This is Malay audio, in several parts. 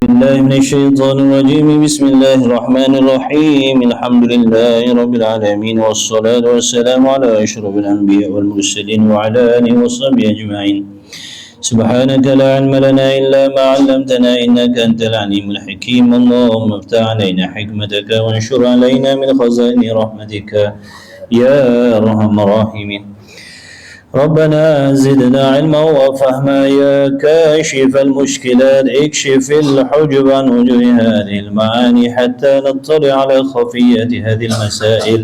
بالله من الشيطان الرجيم بسم الله الرحمن الرحيم الحمد لله رب العالمين والصلاة والسلام على أشرف الأنبياء والمرسلين وعلى آله وصحبه أجمعين سبحانك لا علم لنا إلا ما علمتنا إنك أنت العليم الحكيم اللهم افتح علينا حكمتك وانشر علينا من خزائن رحمتك يا أرحم الراحمين ربنا زدنا علما وفهما يا كاشف المشكلات اكشف الحجب عن وجوه هذه المعاني حتى نطلع على خفيات هذه المسائل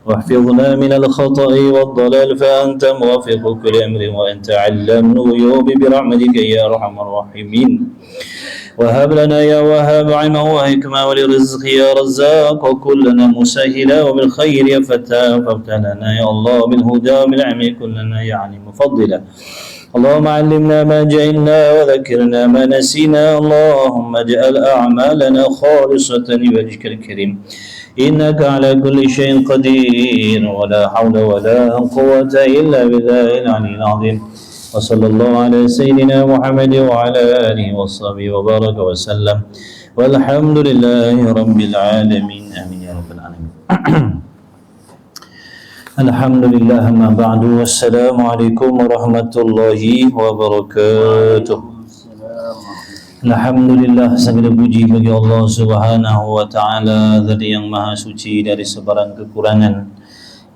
واحفظنا من الخطأ والضلال فأنت موفق كل أمر وأنت علام الغيوب برحمتك يا أرحم الراحمين وهب لنا يا وهاب علما وحكمة ولرزق يا رزاق وكلنا مسهلا وبالخير يا فتاح فافتح لنا يا الله بالهدى وبالعلم كلنا يا عليم مفضلا اللهم علمنا ما جهلنا وذكرنا ما نسينا اللهم اجعل أعمالنا خالصة لوجهك الكريم إنك على كل شيء قدير ولا حول ولا قوة إلا بالله العلي العظيم وصلى الله على سيدنا محمد وعلى آله وصحبه وبارك وسلم والحمد لله رب العالمين آمين يا رب العالمين الحمد لله ما بعد والسلام عليكم ورحمة الله وبركاته Alhamdulillah, segala puji bagi Allah Subhanahu wa taala, Zat yang maha suci dari sebarang kekurangan,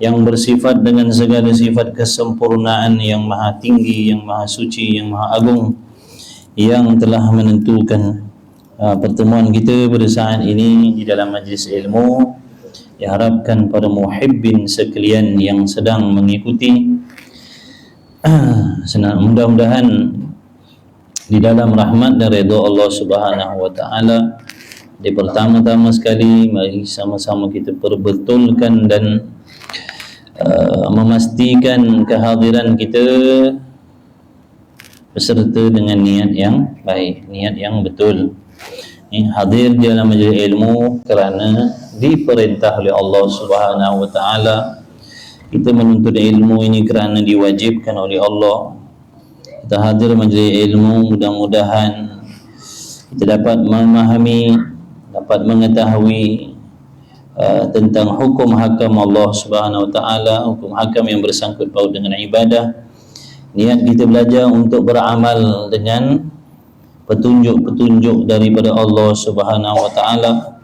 yang bersifat dengan segala sifat kesempurnaan, yang maha tinggi, yang maha suci, yang maha agung, yang telah menentukan pertemuan kita pada saat ini di dalam majlis ilmu. Diharapkan pada muhibbin sekalian yang sedang mengikuti, mudah-mudahan di dalam rahmat dan redha Allah Subhanahu wa taala. Di pertama-tama sekali, mari sama-sama kita perbetulkan dan memastikan kehadiran kita beserta dengan niat yang baik, niat yang betul. Hadir di dalam majlis ilmu kerana diperintah oleh Allah Subhanahu wa taala. Kita menuntut ilmu ini kerana diwajibkan oleh Allah. Kita hadir majlis ilmu, mudah-mudahan kita dapat memahami, dapat mengetahui tentang hukum hakam Allah Subhanahu wa taala, hukum hakam yang bersangkut paut dengan ibadah. Niat kita belajar untuk beramal dengan petunjuk-petunjuk daripada Allah Subhanahu wa taala.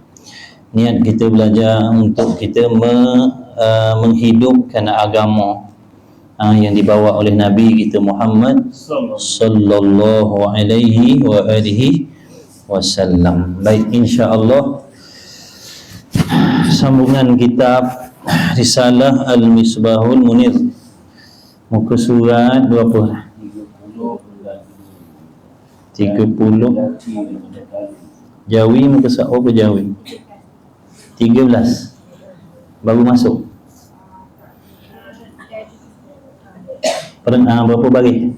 Niat kita belajar untuk kita menghidupkan agama yang dibawa oleh Nabi kita Muhammad sallallahu alaihi wa alihi wasallam. Baik, insya-Allah sambungan kitab Risalah Al-Misbahul Munir, muka surat 20 Jawi, muka surat apa Jawi 13 baru masuk. Berapa bagi?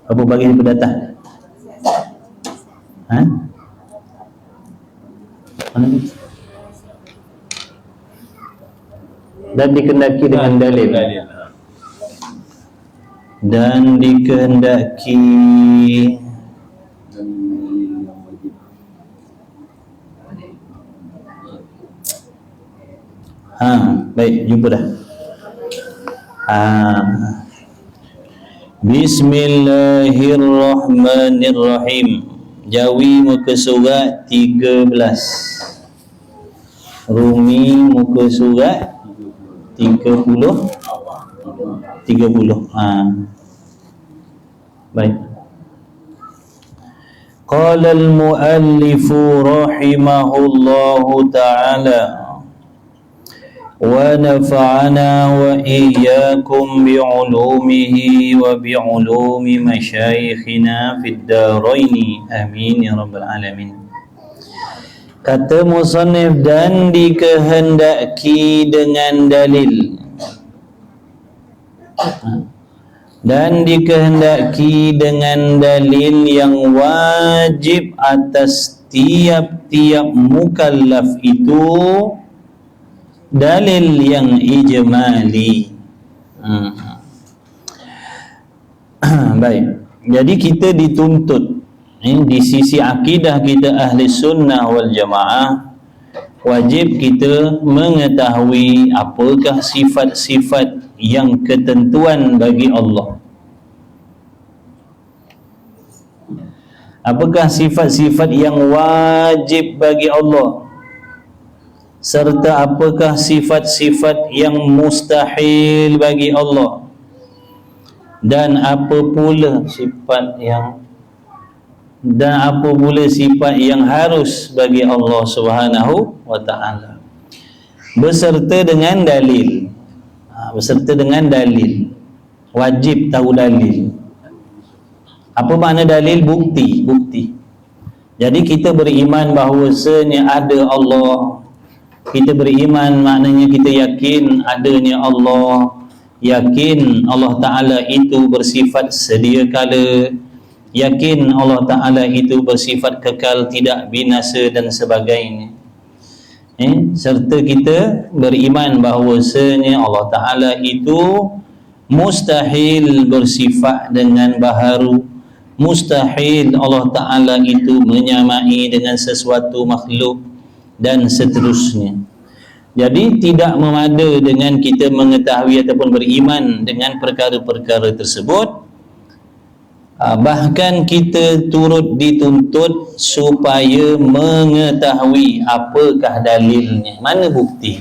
Apa bagi di pendatang? Mana ni? Dan dikehendaki dengan dalil. Dan dikehendaki baik, jumpa dah. Bismillahirrahmanirrahim. Jawi muka surat 13, Rumi muka surat 30. Baik. Qala al-muallifu rahimahullahu ta'ala ونفعنا وإياكم بعلومه وبعلوم مشايخنا في الدارين آمين يا رب العالمين. Kata musannif, dan dikehendaki dengan dalil, dan dikehendaki dengan dalil yang wajib atas tiap-tiap mukallaf itu, dalil yang ijmali. Baik. Jadi kita dituntut di sisi akidah kita ahli sunnah wal jamaah, wajib kita mengetahui apakah sifat-sifat yang ketentuan bagi Allah. Apakah sifat-sifat yang wajib bagi Allah, serta apakah sifat-sifat yang mustahil bagi Allah, dan apa pula sifat yang harus bagi Allah Subhanahu wa ta'ala, beserta dengan dalil. Beserta dengan dalil, wajib tahu dalil. Apa makna dalil? Bukti. Jadi kita beriman bahawasanya ada Allah. Kita beriman maknanya kita yakin adanya Allah, yakin Allah Ta'ala itu bersifat sedia kala, yakin Allah Ta'ala itu bersifat kekal, tidak binasa dan sebagainya. Serta kita beriman bahawasanya Allah Ta'ala itu mustahil bersifat dengan baharu, mustahil Allah Ta'ala itu menyamai dengan sesuatu makhluk, dan seterusnya. Jadi tidak memada dengan kita mengetahui ataupun beriman dengan perkara-perkara tersebut, bahkan kita turut dituntut supaya mengetahui apakah dalilnya, mana bukti.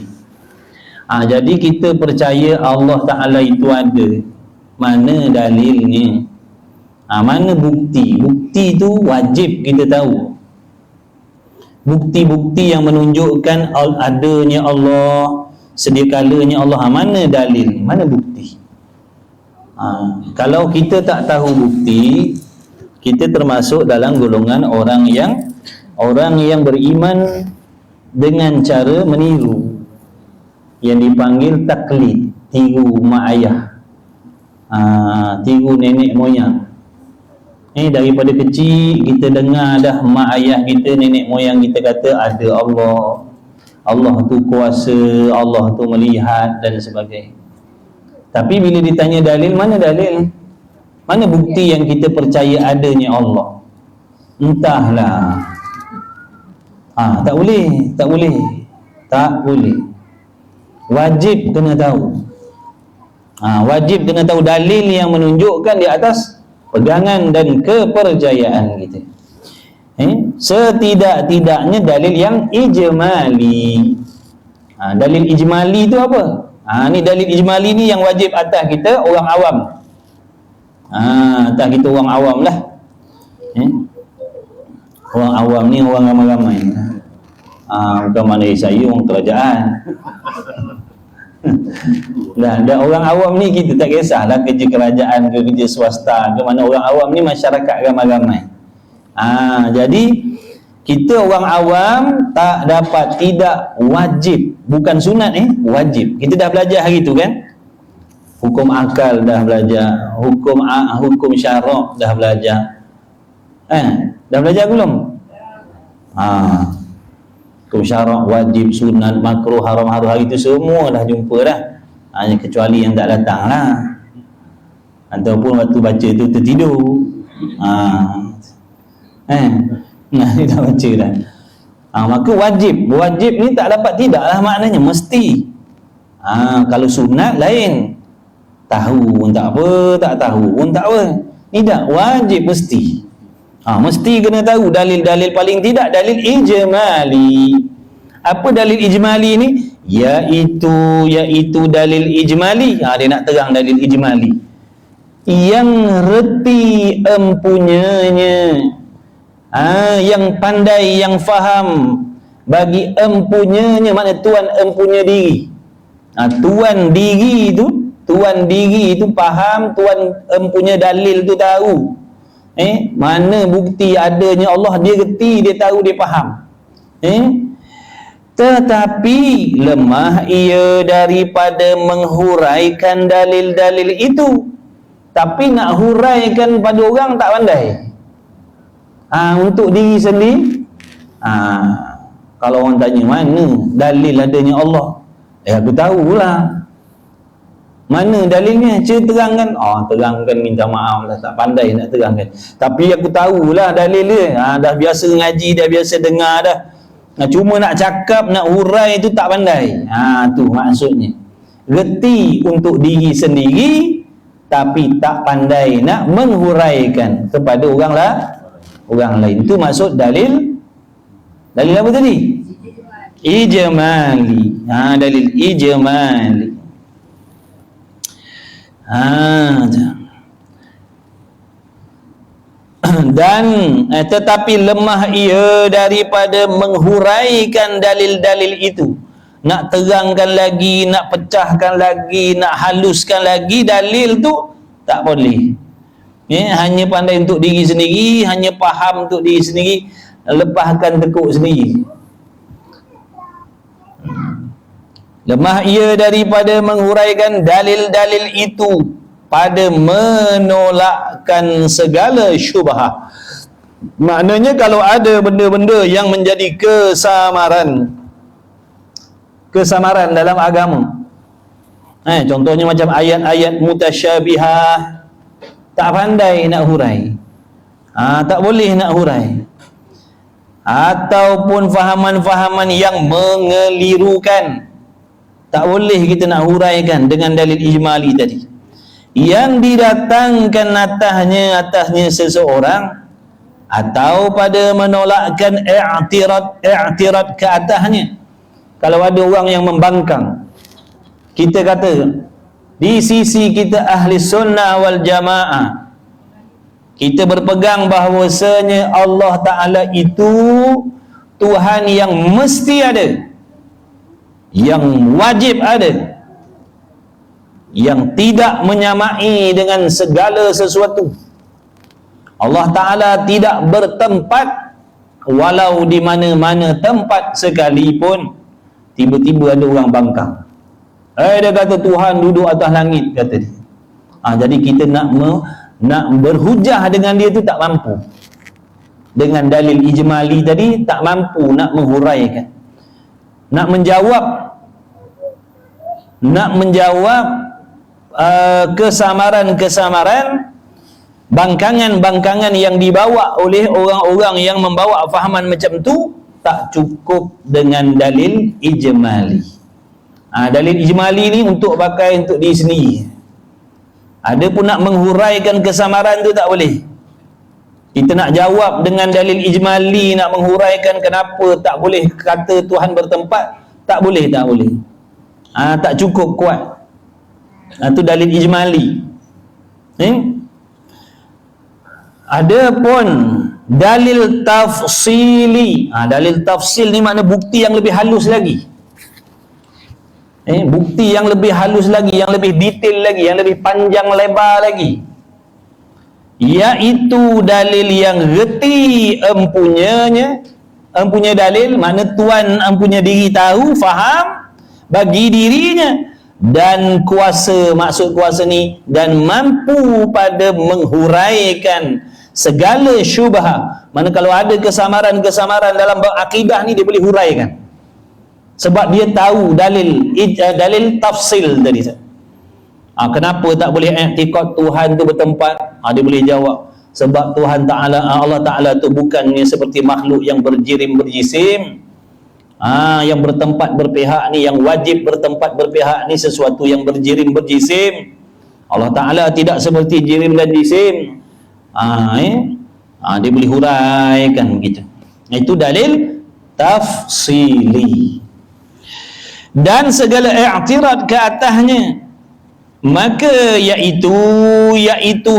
Jadi kita percaya Allah Ta'ala itu ada, mana dalilnya, mana bukti. Bukti itu wajib kita tahu. Bukti-bukti yang menunjukkan adanya Allah, sedia kalanya Allah, mana dalil, mana bukti. Kalau kita tak tahu bukti, kita termasuk dalam golongan orang yang beriman dengan cara meniru, yang dipanggil taklid, tiru mak ayah, tiru nenek moyang. Daripada kecil kita dengar dah mak ayah kita, nenek moyang kita kata ada Allah, Allah tu kuasa, Allah tu melihat dan sebagainya. Tapi bila ditanya dalil, mana dalil? Mana bukti yang kita percaya adanya Allah? Entahlah. Tak boleh. Wajib kena tahu. Wajib kena tahu dalil yang menunjukkan di atas pegangan dan kepercayaan kita. Setidak-tidaknya dalil yang ijmali. Dalil ijmali itu apa? Ni dalil ijmali ni yang wajib atas kita orang awam. Atas kita orang awam lah. Orang awam ni orang ramai-ramai. Bukan mana saya orang kerajaan. Dan orang awam ni kita tak kisahlah kerja kerajaan ke kerja swasta ke mana, orang awam ni masyarakat ramai-ramai. Jadi kita orang awam tak dapat, tidak wajib, bukan sunat wajib. Kita dah belajar hari tu kan, hukum akal dah belajar, hukum syarak dah belajar. Dah belajar belum? Hukum syarak, wajib, sunat, makruh, haram, hari tu semua dah jumpa dah. Hanya kecuali yang tak datang lah, ataupun waktu baca tu tertidur. Dia dah baca dah. Maka wajib ni tak dapat tidaklah maknanya mesti. Kalau sunat lain, tahu pun tak apa, tak tahu pun tak apa. Tidak, wajib mesti. Mesti kena tahu dalil-dalil, paling tidak dalil ijmali. Apa dalil ijmali ni? Iaitu dalil ijmali. Dia nak terang dalil ijmali yang reti empunyanya, yang pandai, yang faham bagi empunyanya, makna tuan empunya diri. Tuan diri itu faham, tuan empunya dalil tu tahu. Mana bukti adanya Allah, dia reti, dia tahu, dia faham. Tetapi lemah ia daripada menghuraikan dalil-dalil itu. Tapi nak huraikan pada orang tak pandai. Untuk diri sendiri, kalau orang tanya mana dalil adanya Allah, aku tahulah. Mana dalilnya? Terangkan. Terangkan, minta maaf lah, tak pandai nak terangkan. Tapi aku tahulah dalil dia. Dah biasa ngaji, dah biasa dengar dah. Cuma nak cakap, nak hurai tu tak pandai. Tu maksudnya. Reti untuk diri sendiri, tapi tak pandai nak menghuraikan kepada orang lain. Itu maksud dalil. Dalil apa tadi? Ijmali. Dalil ijmali. Dan tetapi lemah ia daripada menghuraikan dalil-dalil itu. Nak terangkan lagi, nak pecahkan lagi, nak haluskan lagi dalil tu tak boleh. Hanya pandai untuk diri sendiri, hanya faham untuk diri sendiri, lepaskan tekuk sendiri. Lemah ia daripada menghuraikan dalil-dalil itu pada menolakkan segala syubhah. Maknanya kalau ada benda-benda yang menjadi kesamaran dalam agama, contohnya macam ayat-ayat mutasyabihah, tak pandai nak hurai, tak boleh nak hurai. Ataupun fahaman-fahaman yang mengelirukan, tak boleh kita nak huraikan dengan dalil ijmali tadi yang didatangkan atasnya seseorang, atau pada menolakkan i'tirad ke atasnya. Kalau ada orang yang membangkang, kita kata di sisi kita ahli sunnah wal jamaah, kita berpegang bahawasanya Allah Ta'ala itu Tuhan yang mesti ada, yang wajib ada, yang tidak menyamai dengan segala sesuatu. Allah Ta'ala tidak bertempat, walau di mana-mana tempat sekalipun. Tiba-tiba ada orang bangkang, dia kata Tuhan duduk atas langit, kata dia. Jadi kita nak berhujah dengan dia tu tak mampu. Dengan dalil ijmali tadi tak mampu nak menghuraikan, nak menjawab kesamaran-kesamaran, bangkangan-bangkangan yang dibawa oleh orang-orang yang membawa fahaman macam tu. Tak cukup dengan dalil ijmali. Dalil ijmali ni untuk pakai untuk diri sendiri. Ada pun nak menghuraikan kesamaran tu tak boleh. Kita nak jawab dengan dalil ijmali, nak menghuraikan kenapa tak boleh kata Tuhan bertempat, tak boleh. Tak cukup kuat. Itu dalil ijmali. Ada pun dalil tafsili. Dalil tafsil ni makna bukti yang lebih halus lagi. Bukti yang lebih halus lagi, yang lebih detail lagi, yang lebih panjang lebar lagi, iaitu dalil yang reti empunya dalil, makna Tuhan empunya diri tahu, faham bagi dirinya, dan kuasa, maksud kuasa ni, dan mampu pada menghuraikan segala syubhah. Mana kalau ada kesamaran-kesamaran dalam akidah ni, dia boleh huraikan, sebab dia tahu dalil tafsil tadi. Kenapa tak boleh i'tiqad Tuhan tu bertempat? Dia boleh jawab, sebab Tuhan Ta'ala, Allah Ta'ala tu bukannya seperti makhluk yang berjirim berjisim. Yang bertempat berpihak ni, yang wajib bertempat berpihak ni sesuatu yang berjirim berjisim. Allah Ta'ala tidak seperti jirim dan jisim. Dia boleh huraikan begitu. Itu dalil tafsili. Dan segala i'tirad ke atasnya, maka iaitu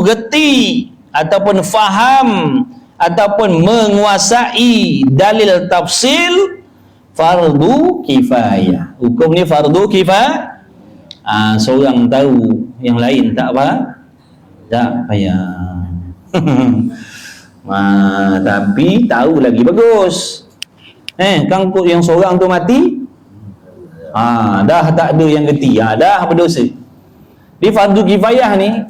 reti ataupun faham ataupun menguasai dalil tafsil, fardu kifayah. Hukum ni fardu kifayah. Seorang tahu, yang lain tak payah. Tapi tahu lagi bagus. Kangkut yang seorang tu mati, dah tak ada yang reti, dah berdosa. Di fardu kifayah ni,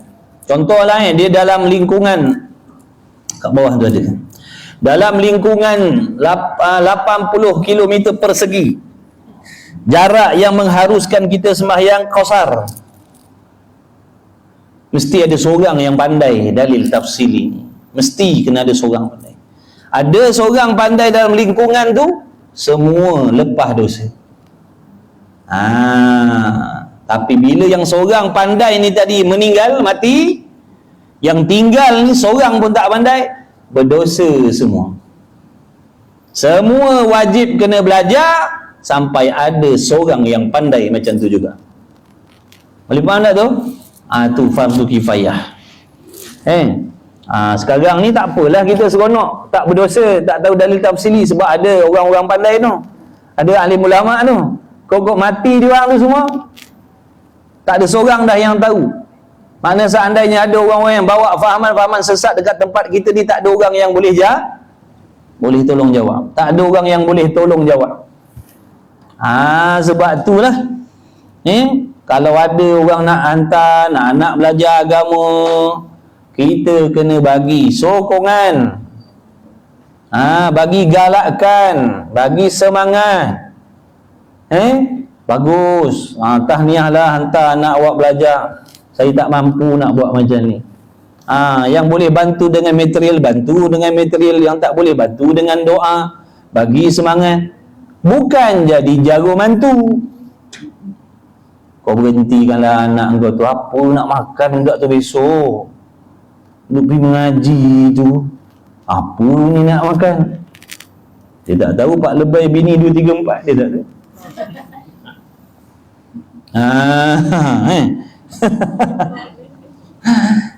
contohlah dia dalam lingkungan, kat bawah tu ada, dalam lingkungan 80 km persegi, jarak yang mengharuskan kita sembahyang qasar. mesti ada seorang yang pandai dalil tafsili ni. Mesti kena ada seorang pandai. Ada seorang pandai dalam lingkungan tu, semua lepas dosa. Tapi bila yang seorang pandai ni tadi meninggal, mati, yang tinggal ni seorang pun tak pandai, berdosa semua. Semua wajib kena belajar sampai ada seorang yang pandai macam tu juga. Boleh faham tak tu? Tu fardu kifayah. Sekarang ni tak apalah kita seronok tak berdosa, tak tahu dalil tafsili sebab ada orang-orang pandai tu. Ada alim ulama tu. Kok mati dia orang tu semua. Tak ada seorang dah yang tahu. Mana seandainya ada orang-orang yang bawa fahaman-fahaman sesat dekat tempat kita ni, tak ada orang yang boleh tolong jawab. Tak ada orang yang boleh tolong jawab. Sebab itulah kalau ada orang nak hantar anak belajar agama, kita kena bagi sokongan, bagi galakkan, bagi semangat. Bagus, tahniahlah hantar anak awak belajar. Saya tak mampu nak buat macam ni. Yang boleh bantu dengan material, bantu dengan material. Yang tak boleh, bantu dengan doa. Bagi semangat. Bukan jadi jago mantu. Kau berhentikanlah anak kau tu. Apa nak makan enggak tu besok? Nak pergi mengaji tu. Apa ni nak makan? Dia tak tahu Pak Lebay bini 2, 3, 4. Dia tak tahu.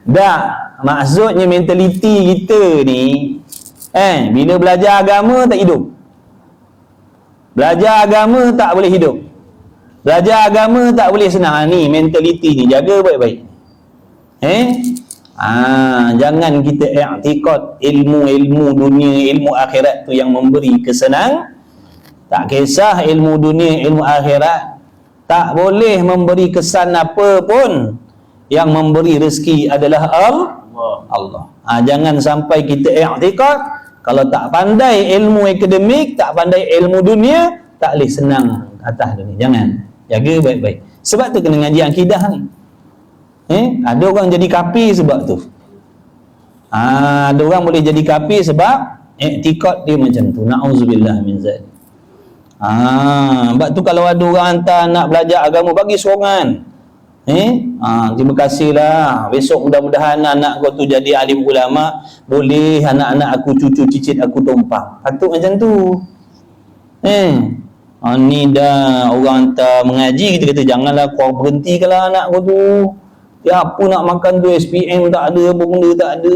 Tak, maksudnya mentaliti kita ni bila belajar agama tak hidup. Belajar agama tak boleh hidup. Belajar agama tak boleh senang. Ni mentaliti ni jaga baik-baik. Jangan kita i'tikad ilmu dunia, ilmu akhirat tu yang memberi kesenang. Tak kisah ilmu dunia, ilmu akhirat, tak boleh memberi kesan apa pun. Yang memberi rezeki adalah Allah. Jangan sampai kita i'tikad kalau tak pandai ilmu akademik, tak pandai ilmu dunia, tak boleh senang atas dunia. Jangan. Jaga baik-baik. Sebab tu kena ngaji akidah ni. Ada orang jadi kafir sebab tu. Ada orang boleh jadi kafir sebab i'tikad dia macam tu. Na'udzubillah min zalik. Sebab tu kalau ada orang hantar nak belajar agama, bagi sokongan. Terima kasihlah. Besok mudah-mudahan anak kau tu jadi alim ulama. Boleh anak-anak aku, cucu cicit aku tumpang. Patut macam tu. Ni dah orang hantar mengaji, kita kata janganlah kau berhentikanlah anak kau tu. Dia apa nak makan tu, SPM tak ada, apa benda tak ada.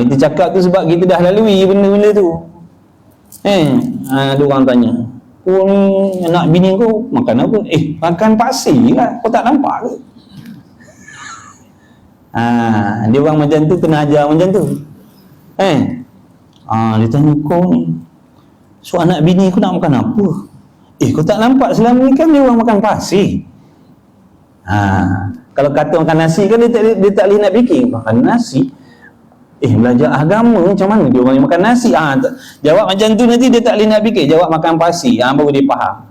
Kita cakap tu sebab kita dah lalui benda-benda tu. Ada orang tanya, kau ni anak bini kau makan apa? Makan pasir lah, kau tak nampak ke? Dia orang macam tu kena ajar macam tu. Dia tanya, kau ni so anak bini kau nak makan apa? Kau tak nampak selama ni kan dia orang makan pasir. Kalau kata makan nasi kan dia tak boleh nak fikir makan nasi. Belajar agama macam mana dia orang yang makan nasi? Jawab macam tu nanti dia tak boleh nak fikir. Jawab makan pasir, baru dia faham.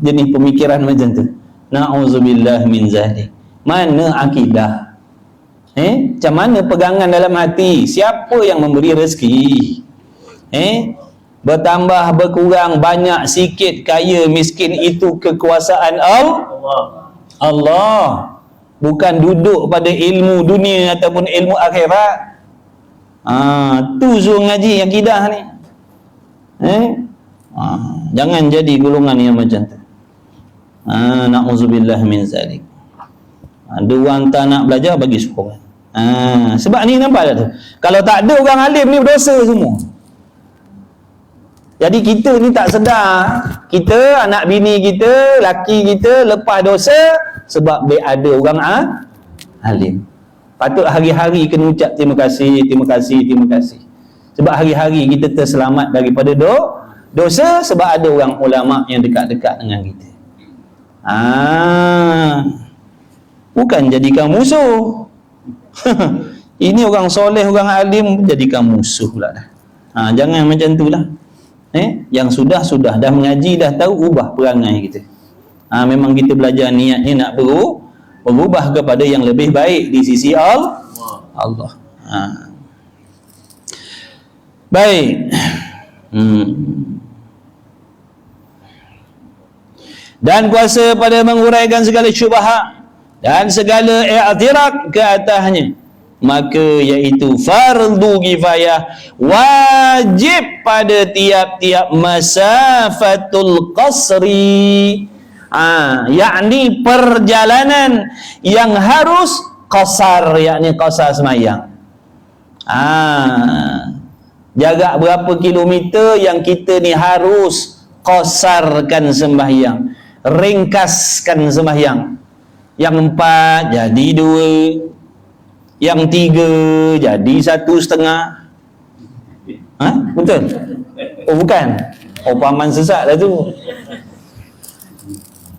Jenis pemikiran macam tu. Na'udzubillah min zalik. Mana akidah? Macam mana pegangan dalam hati? Siapa yang memberi rezeki? Bertambah, berkurang, banyak, sikit, kaya, miskin, itu kekuasaan Allah. Bukan duduk pada ilmu dunia ataupun ilmu akhirat. Tu suruh ngaji akidah ni. Jangan jadi golongan yang macam tu. Na'udzubillah min zalik. Ada orang tak nak belajar, bagi sokongan. Sebab ni nampak tak tu? Kalau tak ada orang alim ni, berdosa semua. Jadi kita ni tak sedar, kita, anak bini kita, laki kita lepas dosa sebab ada orang alim. Patut hari-hari kena ucap terima kasih, terima kasih, terima kasih. Sebab hari-hari kita terselamat daripada dosa sebab ada orang ulama yang dekat-dekat dengan kita. Bukan jadikan musuh. Ini orang soleh, orang alim jadikan musuh pula dah. Jangan macam tu lah. Yang sudah dah mengaji, dah tahu, ubah perangai kita. Memang kita belajar niatnya nak berubah kepada yang lebih baik di sisi Allah. Baik. Dan kuasa pada menguraikan segala syubhat dan segala i'tirad ke atasnya, maka iaitu fardu kifayah, wajib pada tiap-tiap masafatul qasri, yakni perjalanan yang harus qasar, yakni qasar semayang. Jarak berapa kilometer yang kita ni harus qasarkan sembahyang, ringkaskan sembahyang. Yang 4 jadi 2, yang 3 jadi 1,5. Betul? Oh bukan? Oh paman sesat lah tu.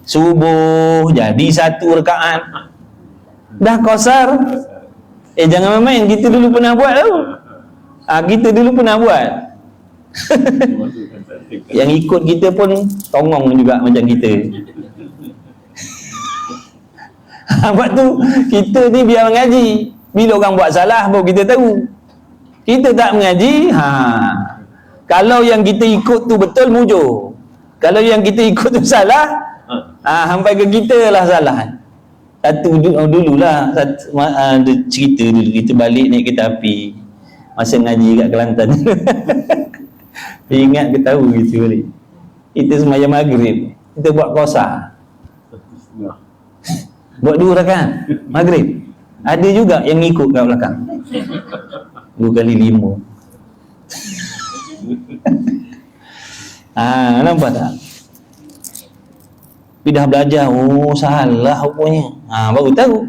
Subuh jadi 1 rakaat. Dah qasar. Jangan main, kita dulu pernah buat tau. Kita dulu pernah buat. Yang ikut kita pun tongong juga macam kita. Sebab tu kita ni biar mengaji. Bila orang buat salah baru kita tahu. Kita tak mengaji, kalau yang kita ikut tu betul, mujur. Kalau yang kita ikut tu salah, sampai ke kita lah salah. Dululah cerita dulu kita balik naik kereta api masa ngaji kat Kelantan. Ingat ke tahu gitu balik. Kita sembahyang maghrib, kita buat qasar. Buat 2 rakaat maghrib. Ada juga yang ikut kat belakang. 2 kali 5. Nampak tak? Tapi dah belajar, oh salah rupanya. Baru tahu.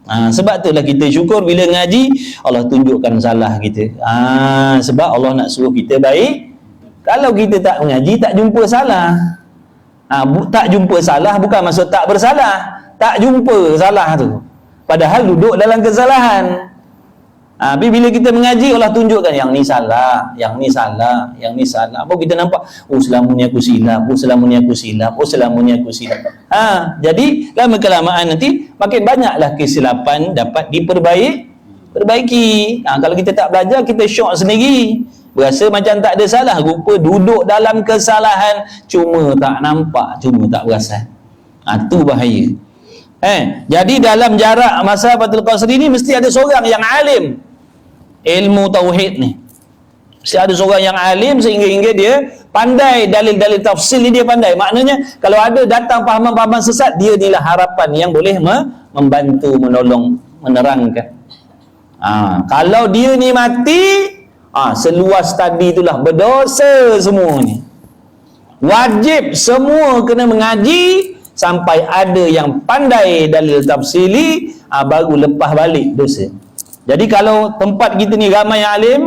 Sebab itulah kita syukur bila ngaji Allah tunjukkan salah kita. Sebab Allah nak suruh kita baik. Kalau kita tak mengaji, tak jumpa salah. Tak jumpa salah bukan maksud tak bersalah. Tak jumpa salah tu, padahal duduk dalam kesalahan. Tapi bila kita mengaji, Allah tunjukkan yang ni salah, yang ni salah, yang ni salah. Apa kita nampak, oh selama ni aku silap, oh selama ni aku silap, oh selama ni aku silap. Jadi lama kelamaan nanti makin banyaklah kesilapan dapat diperbaiki. Kalau kita tak belajar, kita syok sendiri, berasa macam tak ada salah, rupa duduk dalam kesalahan, cuma tak nampak, cuma tak perasan. Tu bahaya. Jadi dalam jarak masafatul qasri ni mesti ada seorang yang alim ilmu tauhid ni. Mesti ada seorang yang alim sehingga dia pandai dalil-dalil tafsir ni, dia pandai. Maknanya kalau ada datang pahaman-pahaman sesat, dia inilah harapan yang boleh membantu, menolong, menerangkan. Kalau dia ni mati, seluas tadi itulah berdosa semua ni. Wajib semua kena mengaji sampai ada yang pandai dalil tafsili, baru lepas balik dosa. Jadi kalau tempat kita ni ramai yang alim,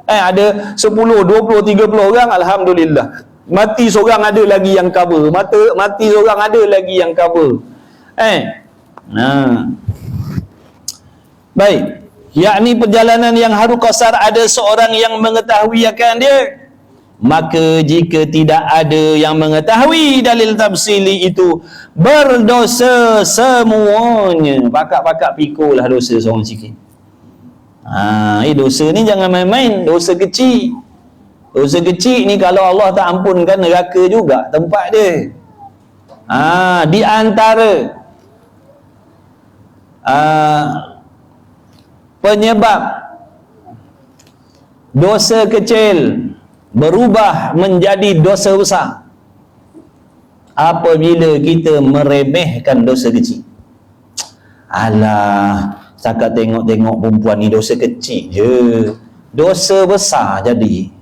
ada 10, 20, 30 orang, alhamdulillah. Mati seorang ada lagi yang cover. Mati seorang ada lagi yang cover. Baik. Yakni perjalanan yang harus qasar ada seorang yang mengetahui akan dia. Maka jika tidak ada yang mengetahui dalil tafsili itu, berdosa semuanya. Pakak-pakak pikulah dosa seorang sikit. Dosa ni jangan main-main. Dosa kecil. Dosa kecil ni kalau Allah tak ampunkan, neraka juga tempat dia. Di antara penyebab dosa kecil berubah menjadi dosa besar apabila kita meremehkan dosa kecil. Alah, setakat tengok-tengok perempuan ni dosa kecil je, dosa besar jadi.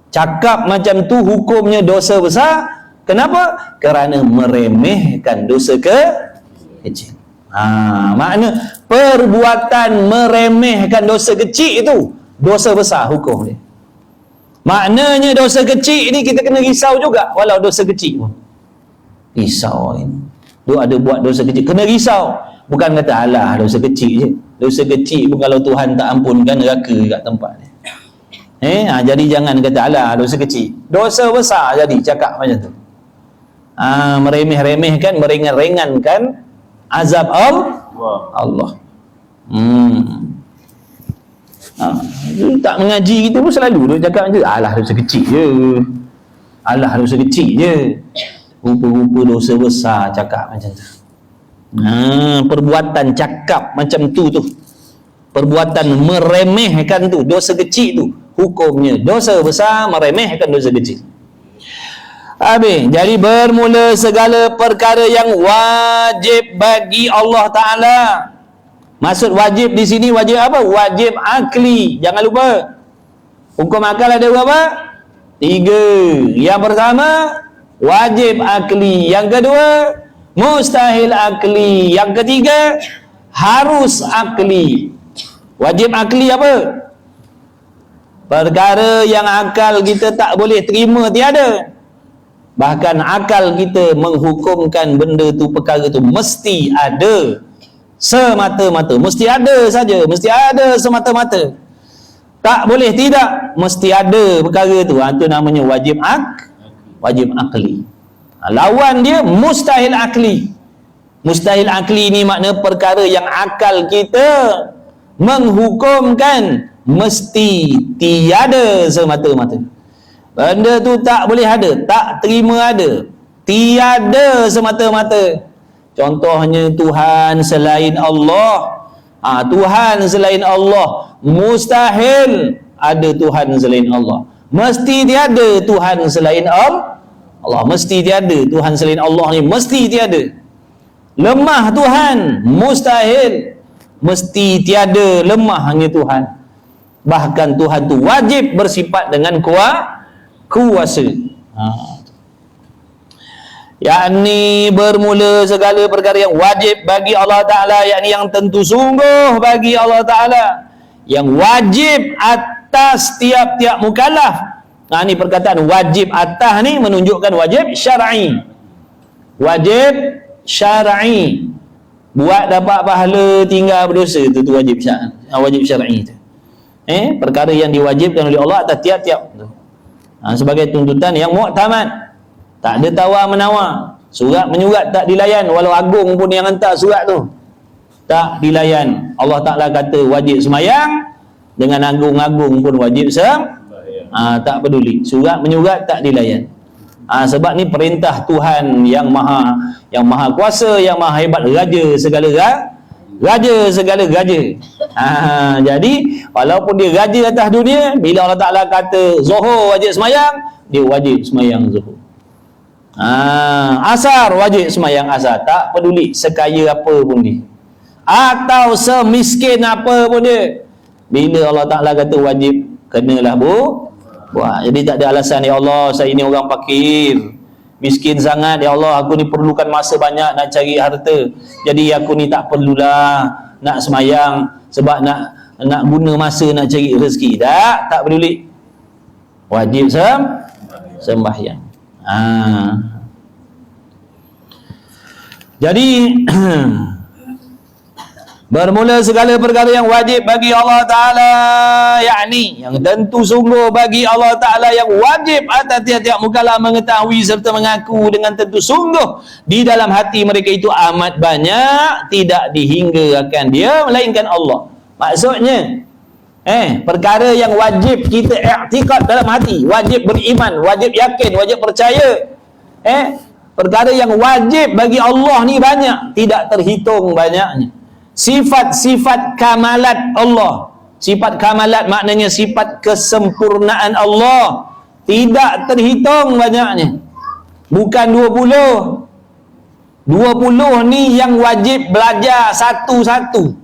Cakap macam tu hukumnya dosa besar. Kenapa? Kerana meremehkan dosa kecil. Makna perbuatan meremehkan dosa kecil itu dosa besar hukum dia. Maknanya dosa kecil ni kita kena risau juga, walau dosa kecil pun. Risau ini. Dia ada buat dosa kecil, kena risau. Bukan kata alah dosa kecil je. Dosa kecil pun kalau Tuhan tak ampunkan, neraka kat tempat ni. Jadi jangan kata alah dosa kecil. Dosa besar jadi cakap macam tu. Meremeh-remehkan, meringan-ringankan azab Allah. Tak mengaji kita pun selalu duk cakap macam tu. Alah dosa kecil je. Alah dosa kecil je. Rupa-rupa dosa besar cakap macam tu. Perbuatan cakap macam tu. Perbuatan meremehkan tu, dosa kecil tu, hukumnya dosa besar, meremehkan dosa kecil. Habis, jadi bermula segala perkara yang wajib bagi Allah Ta'ala. Maksud wajib di sini wajib apa? Wajib akli. Jangan lupa. Hukum akal ada berapa? 3. Yang pertama, wajib akli. Yang kedua, mustahil akli. Yang ketiga, harus akli. Wajib akli apa? Perkara yang akal kita tak boleh terima tiada. Bahkan akal kita menghukumkan benda tu, perkara tu mesti ada semata-mata. Mesti ada saja, mesti ada semata-mata. Tak boleh tidak, mesti ada perkara tu. Itu namanya wajib akli. Lawan dia mustahil akli. Mustahil akli ni makna perkara yang akal kita menghukumkan mesti tiada semata-mata. Benda tu tak boleh ada, tak terima ada, tiada semata-mata. Contohnya Tuhan selain Allah. Tuhan selain Allah, mustahil ada Tuhan selain Allah. Mesti tiada Tuhan selain Allah. Mesti tiada Tuhan selain Allah ni, mesti tiada. Lemah Tuhan, mustahil. Mesti tiada lemahnya Tuhan. Bahkan Tuhan tu wajib bersifat dengan kuasa. Yakni bermula segala perkara yang wajib bagi Allah Ta'ala, yakni yang tentu sungguh bagi Allah Ta'ala, yang wajib atas tiap-tiap mukallaf. Ni perkataan wajib atas ni menunjukkan wajib syar'i. Wajib syar'i. Buat dapat pahala, tinggal berdosa, tu wajib syar'i tu. Perkara yang diwajibkan oleh Allah atas tiap-tiap tu. Sebagai tuntutan yang muktamad. Tak ada tawar menawar. Surat menyurat tak dilayan, walau agung pun yang hantar surat tu tak dilayan. Allah Ta'ala kata wajib semayang, dengan agung-agung pun wajib tak peduli. Surat menyurat tak dilayan. Sebab ni perintah Tuhan yang maha kuasa, yang maha hebat, raja segala raja. Jadi walaupun dia raja atas dunia, bila Allah Ta'ala kata Zuhur wajib semayang, dia wajib semayang Zuhur. Asar wajib semayang asar, tak peduli sekaya apa pun dia, atau semiskin apa pun dia. Bila Allah Ta'ala kata wajib, kenalah buat. Jadi tak ada alasan, ya Allah saya ni orang fakir, miskin sangat, ya Allah aku ni perlukan masa banyak nak cari harta, jadi aku ni tak perlulah nak semayang, sebab nak guna masa nak cari rezeki. Tak peduli, wajib sembahyang. Jadi bermula segala perkara yang wajib bagi Allah Ta'ala, yakni yang tentu sungguh bagi Allah Ta'ala, yang wajib atas tiap-tiap mukallaf mengetahui serta mengaku dengan tentu sungguh di dalam hati mereka itu amat banyak, tidak dihinggakan dia melainkan Allah. Maksudnya perkara yang wajib kita i'tikad dalam hati, wajib beriman, wajib yakin, wajib percaya. Perkara yang wajib bagi Allah ni banyak, tidak terhitung banyaknya. Sifat-sifat kamalat Allah. Sifat kamalat maknanya sifat kesempurnaan Allah, tidak terhitung banyaknya. Bukan 20. 20 ni yang wajib belajar satu-satu.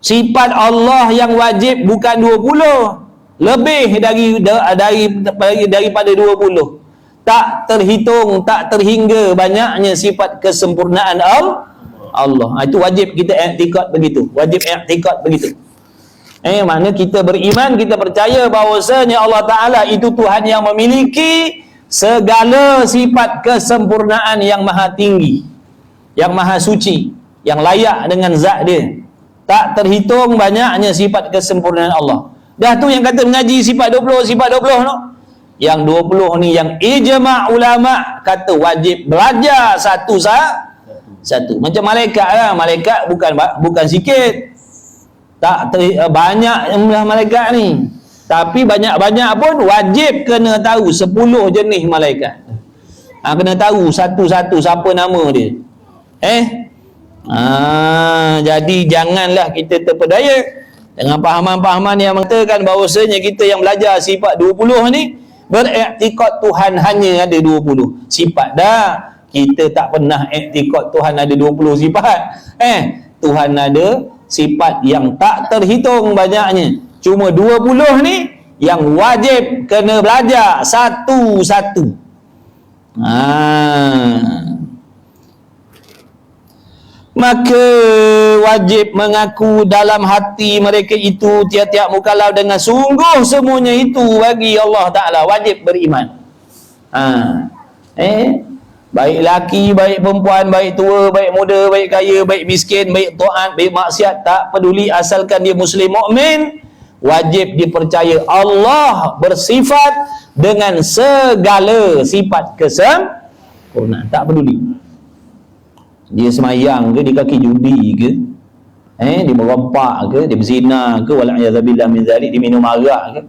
Sifat Allah yang wajib bukan 20, lebih daripada 20. Tak terhitung, tak terhingga banyaknya sifat kesempurnaan Allah. Itu wajib kita i'tikad begitu. Wajib i'tikad begitu. Makna kita beriman, kita percaya bahawasanya Allah Ta'ala itu Tuhan yang memiliki segala sifat kesempurnaan yang maha tinggi, yang maha suci, yang layak dengan zat dia. Tak terhitung banyaknya sifat kesempurnaan Allah. Dah tu yang kata mengaji sifat 20 no. Yang 20 ni yang ijma' ulama' kata wajib belajar satu. Macam malaikat lah, malaikat bukan sikit, banyak jumlah malaikat ni, tapi banyak-banyak pun wajib kena tahu 10 jenis malaikat. Kena tahu satu-satu siapa nama dia. Jadi janganlah kita terpedaya dengan pahaman-pahaman yang mengatakan bahawasanya kita yang belajar sifat 20 ni beriktikad Tuhan hanya ada 20 sifat. Dah, kita tak pernah iktikad Tuhan ada 20 sifat. Tuhan ada sifat yang tak terhitung banyaknya. Cuma 20 ni yang wajib kena belajar satu-satu. Maka wajib mengaku dalam hati mereka itu tiap-tiap mukallaf dengan sungguh semuanya itu bagi Allah Ta'ala, wajib beriman. Baik laki, baik perempuan, baik tua, baik muda, baik kaya, baik miskin, baik taat, baik maksiat, tak peduli, asalkan dia muslim mukmin, wajib dipercaya Allah bersifat dengan segala sifat kesempurnaan. Tak peduli dia semayang ke, dia kaki judi ke, dia merompak ke, dia berzina ke, wala'iyadzabillah min zalik, dia minum arak ke,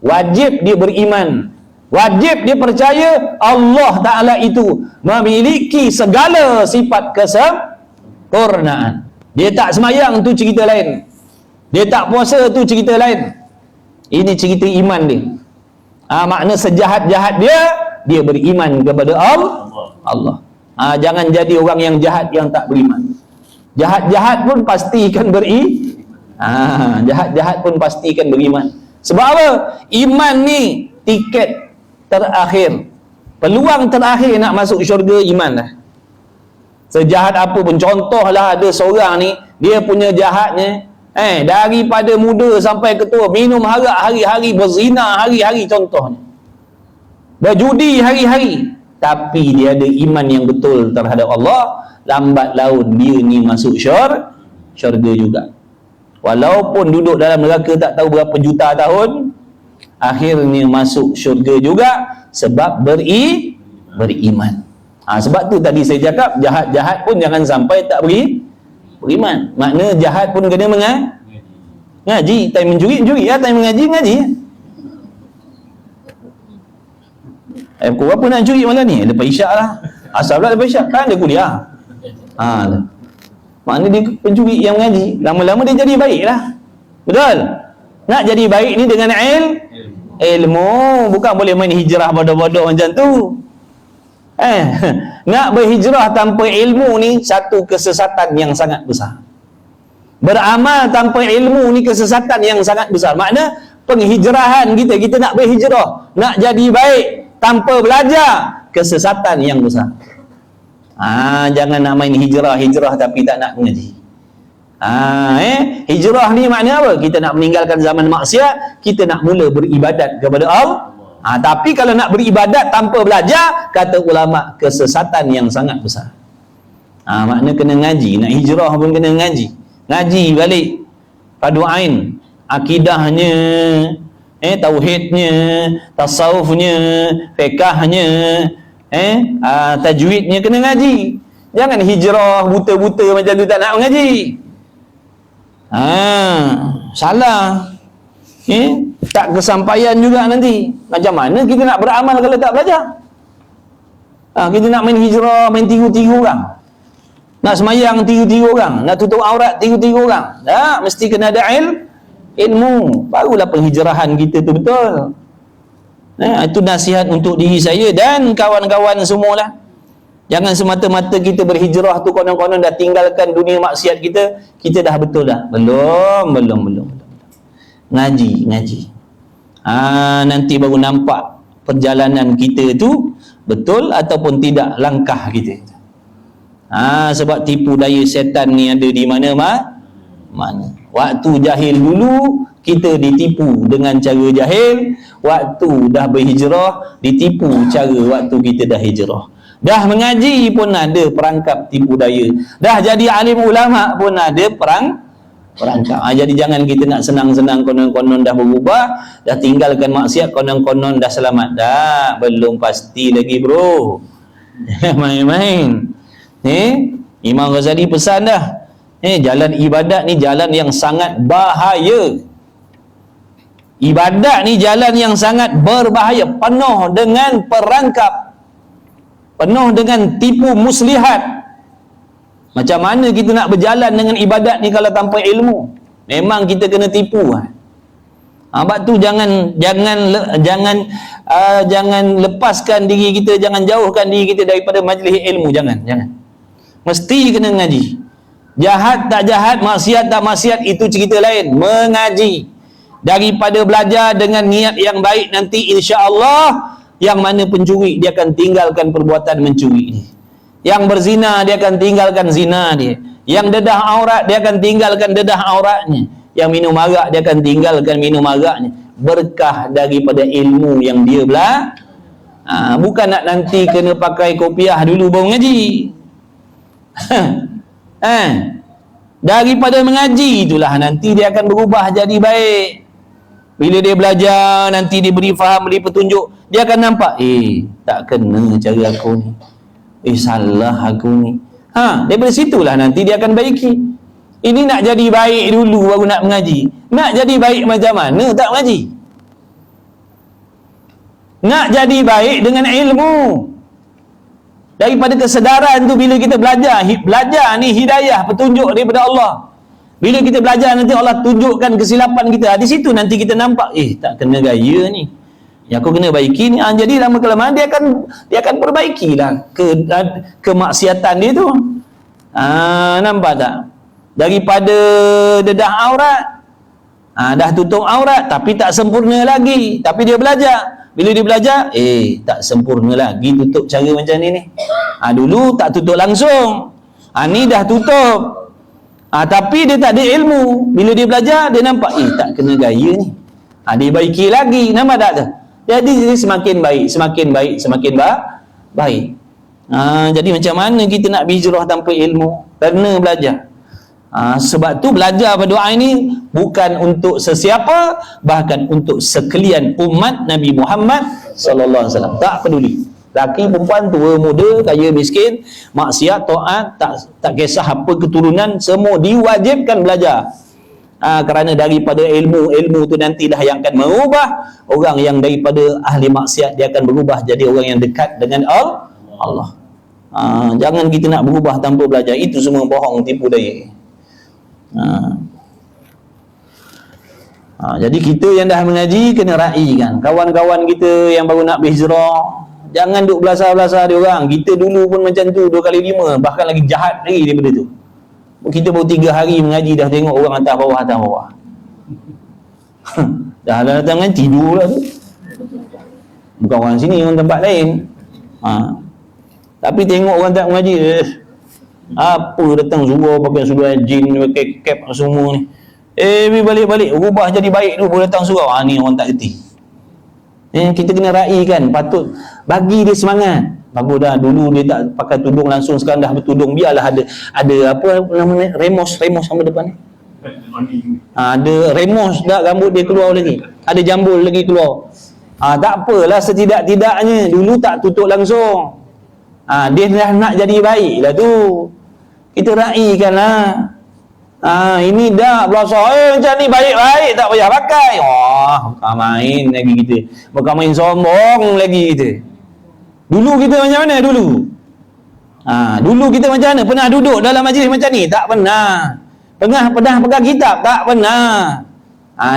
wajib dia beriman, wajib dia percaya Allah Ta'ala itu memiliki segala sifat kesempurnaan. Dia tak semayang tu cerita lain, dia tak puasa tu cerita lain. Ini cerita iman dia. Makna sejahat-jahat dia beriman kepada Allah. Jangan jadi orang yang jahat yang tak beriman. Jahat-jahat pun pastikan jahat-jahat pun pastikan beriman. Sebab apa? Iman ni tiket terakhir, peluang terakhir nak masuk syurga, iman lah. Sejahat apa pun, contohlah ada seorang ni, dia punya jahatnya daripada muda sampai ketua, minum arak hari-hari, berzina hari-hari contohnya, berjudi hari-hari, tapi dia ada iman yang betul terhadap Allah, lambat laun dia ni masuk syurga juga. Walaupun duduk dalam neraka tak tahu berapa juta tahun, akhirnya masuk syurga juga sebab beriman. Sebab tu tadi saya cakap, jahat-jahat pun jangan sampai tak beriman. Makna jahat pun kena ngaji. Time mencuri lah, time mengaji. Pukul berapa nak curi malam ni? Lepas isyak lah. Asal pula lepas isyak? Kan dia kuliah. Makna dia pencuri yang mengaji. Lama-lama dia jadi baik lah. Betul? Nak jadi baik ni dengan ilmu. Bukan boleh main hijrah bodoh-bodoh macam tu. Nak berhijrah tanpa ilmu ni satu kesesatan yang sangat besar. Beramal tanpa ilmu ni kesesatan yang sangat besar. Makna penghijrahan kita nak berhijrah, nak jadi baik tanpa belajar, kesesatan yang besar. Jangan nak main hijrah tapi tak nak mengaji. Hijrah ni makna apa? Kita nak meninggalkan zaman maksiat, kita nak mula beribadat kepada Allah. Tapi kalau nak beribadat tanpa belajar, kata ulama, kesesatan yang sangat besar. Makna kena ngaji. Nak hijrah pun kena ngaji. Ngaji balik fardu ain, akidahnya, tauhidnya, tasawufnya, fiqahnya, tajwidnya kena ngaji. Jangan hijrah buta-buta macam tu tak nak mengaji. Salah. Tak kesampaian juga nanti. Macam mana kita nak beramal kalau tak belajar? Kita nak main hijrah, main tiru-tiru orang, nak semayang tiru-tiru orang, nak tutup aurat tiru-tiru orang. Tak, mesti kena ada ilmu, barulah penghijrahan kita tu betul. Itu nasihat untuk diri saya dan kawan-kawan semualah. Jangan semata-mata kita berhijrah tu konon-konon dah tinggalkan dunia maksiat kita dah betul dah. Belum. Ngaji. Nanti baru nampak perjalanan kita tu betul ataupun tidak langkah kita. Sebab tipu daya setan ni ada di mana-mana. Waktu jahil dulu kita ditipu dengan cara jahil, waktu dah berhijrah ditipu cara waktu kita dah hijrah. Dah mengaji pun ada perangkap tipu daya, dah jadi alim ulama pun ada perangkap. Jadi jangan kita nak senang-senang konon-konon dah berubah, dah tinggalkan maksiat konon-konon dah selamat. Dah, belum pasti lagi bro. Main-main. Imam Ghazali pesan dah, jalan ibadat ni jalan yang sangat bahaya. Ibadat ni jalan yang sangat berbahaya, penuh dengan perangkap, penuh dengan tipu muslihat. Macam mana kita nak berjalan dengan ibadat ni kalau tanpa ilmu? Memang kita kena tipu. Sebab tu jangan lepaskan diri kita, jangan jauhkan diri kita daripada majlis ilmu. Jangan. Mesti kena mengaji. Jahat tak jahat, maksiat tak maksiat, itu cerita lain. Mengaji. Daripada belajar dengan niat yang baik, nanti insya-Allah yang mana pencuri dia akan tinggalkan perbuatan mencuri ni. Yang berzina dia akan tinggalkan zina dia. Yang dedah aurat dia akan tinggalkan dedah auratnya. Yang minum arak dia akan tinggalkan minum araknya. Berkah daripada ilmu yang dia belajar. Bukan nak nanti kena pakai kopiah dulu baru mengaji. Daripada mengaji itulah nanti dia akan berubah jadi baik. Bila dia belajar, nanti dia beri faham, beri petunjuk, dia akan nampak, tak kena cara aku ni, salah aku ni. Daripada situlah nanti dia akan baiki. Ini nak jadi baik dulu baru nak mengaji. Nak jadi baik macam mana tak mengaji? Nak jadi baik dengan ilmu. Daripada kesedaran tu, bila kita belajar ni hidayah, petunjuk daripada Allah. Bila kita belajar nanti Allah tunjukkan kesilapan kita. Di situ nanti kita nampak, tak kena gaya ni. Yang aku kena baiki ni. Jadi lama kelamaan dia akan perbaikilah kemaksiatan dia tu. Nampak tak? Daripada dedah aurat, dah tutup aurat tapi tak sempurna lagi. Tapi dia belajar. Bila dia belajar, tak sempurna lagi tutup cara macam ni. Dulu tak tutup langsung. Ni dah tutup. Tapi dia tak ada ilmu. Bila dia belajar, dia nampak, tak kena gaya ni. Dia baiki lagi. Nampak tak tu? Jadi dia semakin baik, semakin baik, semakin baik. Jadi macam mana kita nak berhijrah tanpa ilmu? Kerana belajar. Sebab tu belajar berdoa ini bukan untuk sesiapa, bahkan untuk sekalian umat Nabi Muhammad sallallahu alaihi wasallam. Tak peduli laki, perempuan, tua, muda, kaya, miskin, maksiat, taat, tak kisah apa keturunan, semua diwajibkan belajar. Kerana daripada ilmu tu nantilah yang akan mengubah orang yang daripada ahli maksiat, dia akan berubah jadi orang yang dekat dengan Allah. Jangan kita nak berubah tanpa belajar. Itu semua bohong, tipu daya. Jadi kita yang dah mengaji kena raikan. Kawan-kawan kita yang baru nak berhijrah, jangan duk belasah-belasah dia orang. Kita dulu pun macam tu, 2 kali 5, bahkan lagi jahat lagi daripada tu. Kita baru 3 hari mengaji dah tengok orang atas bawah. Dah datang kan tidur lah tu. Bukan orang sini, orang tempat lain. Tapi tengok orang tak mengaji, apa datang suruh pakai seluar jin, pakai cap semua ni. Balik-balik rubah jadi baik tu, baru datang surau. Ni orang tak reti. Kita kena raikan, patut bagi dia semangat. Bagus dah, dulu dia tak pakai tudung langsung, sekarang dah bertudung. Biarlah ada apa namanya, remos sama depan ni. Ada remos dah, rambut dia keluar lagi. Ada jambul lagi keluar. Tak apalah, setidak-tidaknya dulu tak tutup langsung. Dia dah nak jadi baik lah tu. Kita raikan lah. Ini dah belasah, macam ni baik-baik tak payah pakai. Bukan main lagi kita. Bukan main sombong lagi kita. Dulu kita macam mana dulu? Dulu kita macam mana? Pernah duduk dalam majlis macam ni? Tak pernah. Pernah pegang kitab? Tak pernah.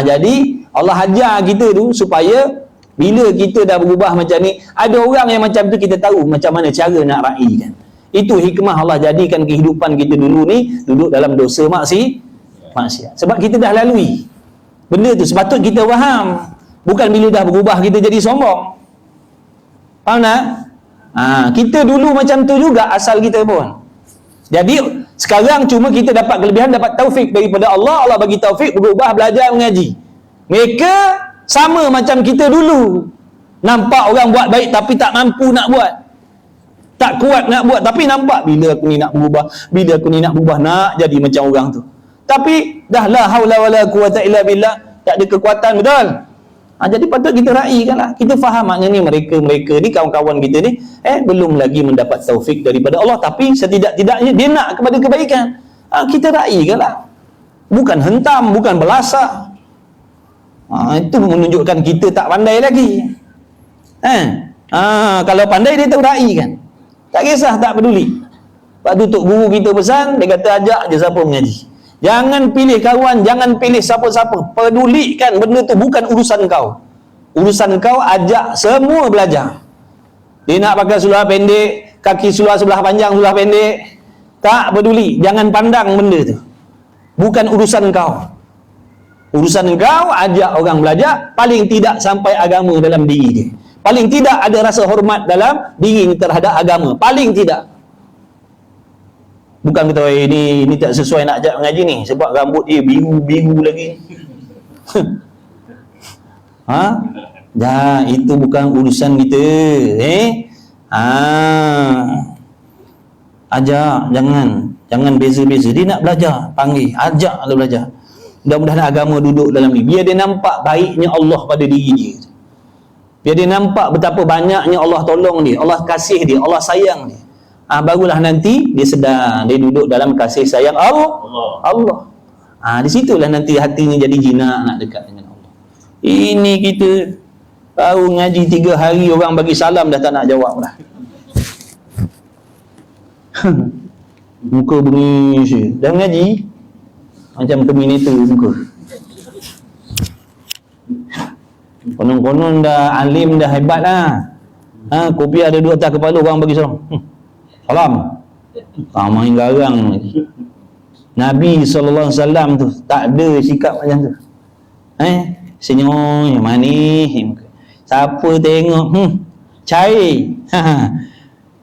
Jadi Allah ajar kita tu supaya bila kita dah berubah macam ni, ada orang yang macam tu, kita tahu macam mana cara nak raikan. Itu hikmah Allah jadikan kehidupan kita dulu ni duduk dalam dosa maksiat. Sebab kita dah lalui benda tu, sepatut kita faham. Bukan bila dah berubah kita jadi sombong. Faham tak? Kita dulu macam tu juga asal kita pun. Jadi sekarang cuma kita dapat kelebihan, dapat taufik daripada Allah. Allah bagi taufik berubah, belajar, mengaji. Mereka sama macam kita dulu. Nampak orang buat baik tapi tak mampu nak buat, tak kuat nak buat. Tapi nampak bila aku ni nak berubah, nak jadi macam orang tu. Tapi dah la haula wala quwata illa billah, tak ada kekuatan, betul? Jadi patut kita raikanlah. Kita faham maknanya mereka ni, kawan-kawan kita ni belum lagi mendapat taufik daripada Allah, tapi setidak-tidaknya dia nak kepada kebaikan. Kita raikanlah. Bukan hentam, bukan belasak. Itu menunjukkan kita tak pandai lagi. Kalau pandai dia tahu raikan. Tak kisah, tak peduli. Lepas tu tok guru kita pesan, dia kata ajak je siapa mengaji. Jangan pilih kawan, jangan pilih siapa-siapa. Pedulikan benda tu bukan urusan kau. Urusan kau ajak semua belajar. Dia nak pakai seluar pendek, kaki seluar sebelah panjang, sebelah pendek, tak peduli. Jangan pandang benda tu. Bukan urusan kau. Urusan kau ajak orang belajar, paling tidak sampai agama dalam diri dia. Paling tidak ada rasa hormat dalam diri terhadap agama. Paling tidak. Bukan kata ini tak sesuai nak ajak mengaji ni sebab rambut dia biru-biru lagi. Itu bukan urusan kita. Ajak, jangan beza-beza. Dia nak belajar, panggil, ajak dia belajar. Mudah-mudahan agama duduk dalam ni. Biar dia nampak baiknya Allah pada diri dia. Biar dia nampak betapa banyaknya Allah tolong dia, Allah kasih dia, Allah sayang dia. Barulah nanti dia sedar dia duduk dalam kasih sayang Allah. Di situlah nanti hatinya jadi jinak nak dekat dengan Allah. Ini kita baru ngaji 3 hari orang bagi salam dah tak nak jawab dah. Muka bengis dah ngaji macam Terminator muka. Konon-konon dah alim dah hebat lah. Kopi ada 2 atas kepala orang bagi salam. Salam. Main garang lagi. Nabi SAW tu tak ada sikap macam tu. Senyum, manis. Siapa tengok, cair.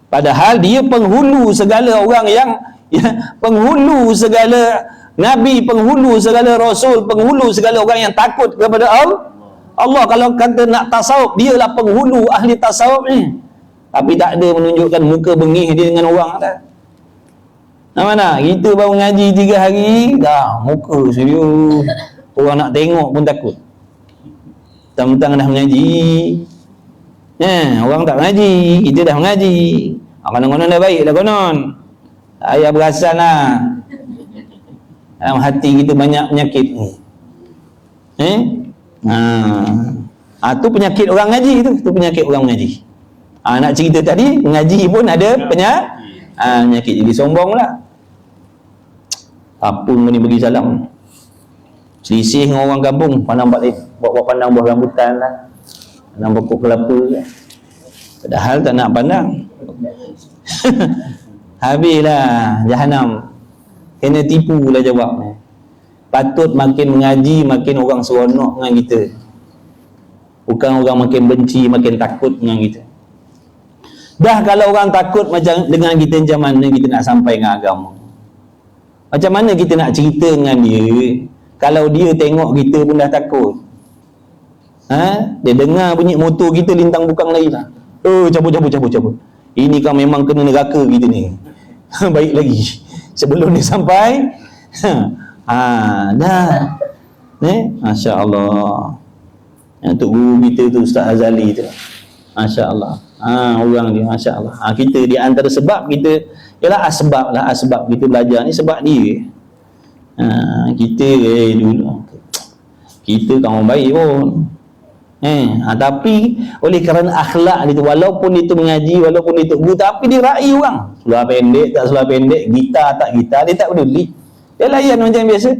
Padahal dia penghulu segala orang yang penghulu segala Nabi, penghulu segala Rasul, penghulu segala orang yang takut kepada Allah. Kalau kata nak tasawuf, dialah penghulu ahli tasawuf ni. Tapi tak ada menunjukkan muka bengih dia dengan orang dah. Mana? Kita baru ngaji 3 hari, dah muka serius. Orang nak tengok pun takut. Tentang dah mengaji. Orang tak mengaji, kita dah mengaji. Konon-konon dah baik dah konon. Saya perasan lah. Dalam hati kita banyak penyakit ni. Tu penyakit orang ngaji tu penyakit orang mengaji. Nak cerita tadi, mengaji pun ada penyakit. Jadi sombong lah. Apa ni bagi salam. Selisih dengan orang kampung, pandang pandang buah rambutan lah. Pandang pokok kelapa lah. Padahal tak nak pandang. Habislah jahanam. Kena tipu lah jawab. Patut makin mengaji, makin orang seronok dengan kita. Bukan orang makin benci, makin takut dengan kita. Dah kalau orang takut macam dengan kita, macam mana kita nak sampai dengan agama? Macam mana kita nak cerita dengan dia kalau dia tengok kita pun dah takut? Dia dengar bunyi motor kita lintang bukang lagi lah. Cabut. Ini kau memang kena neraka kita ni. Baik lagi sebelum dia sampai. Dah. Masya Allah. Untuk guru kita tu Ustaz Azali tu. Masya Allah. Orang dia, Masya Allah. Kita di antara sebab kita ialah asbab kita belajar ni sebab dia. Kita dulu kita kawan baik pun. Tapi oleh kerana akhlak dia tu, walaupun itu mengaji, walaupun itu guru, tapi dia raih orang. Seluar pendek tak seluar pendek, gitar tak gitar, dia tak peduli. Dia layan macam biasa.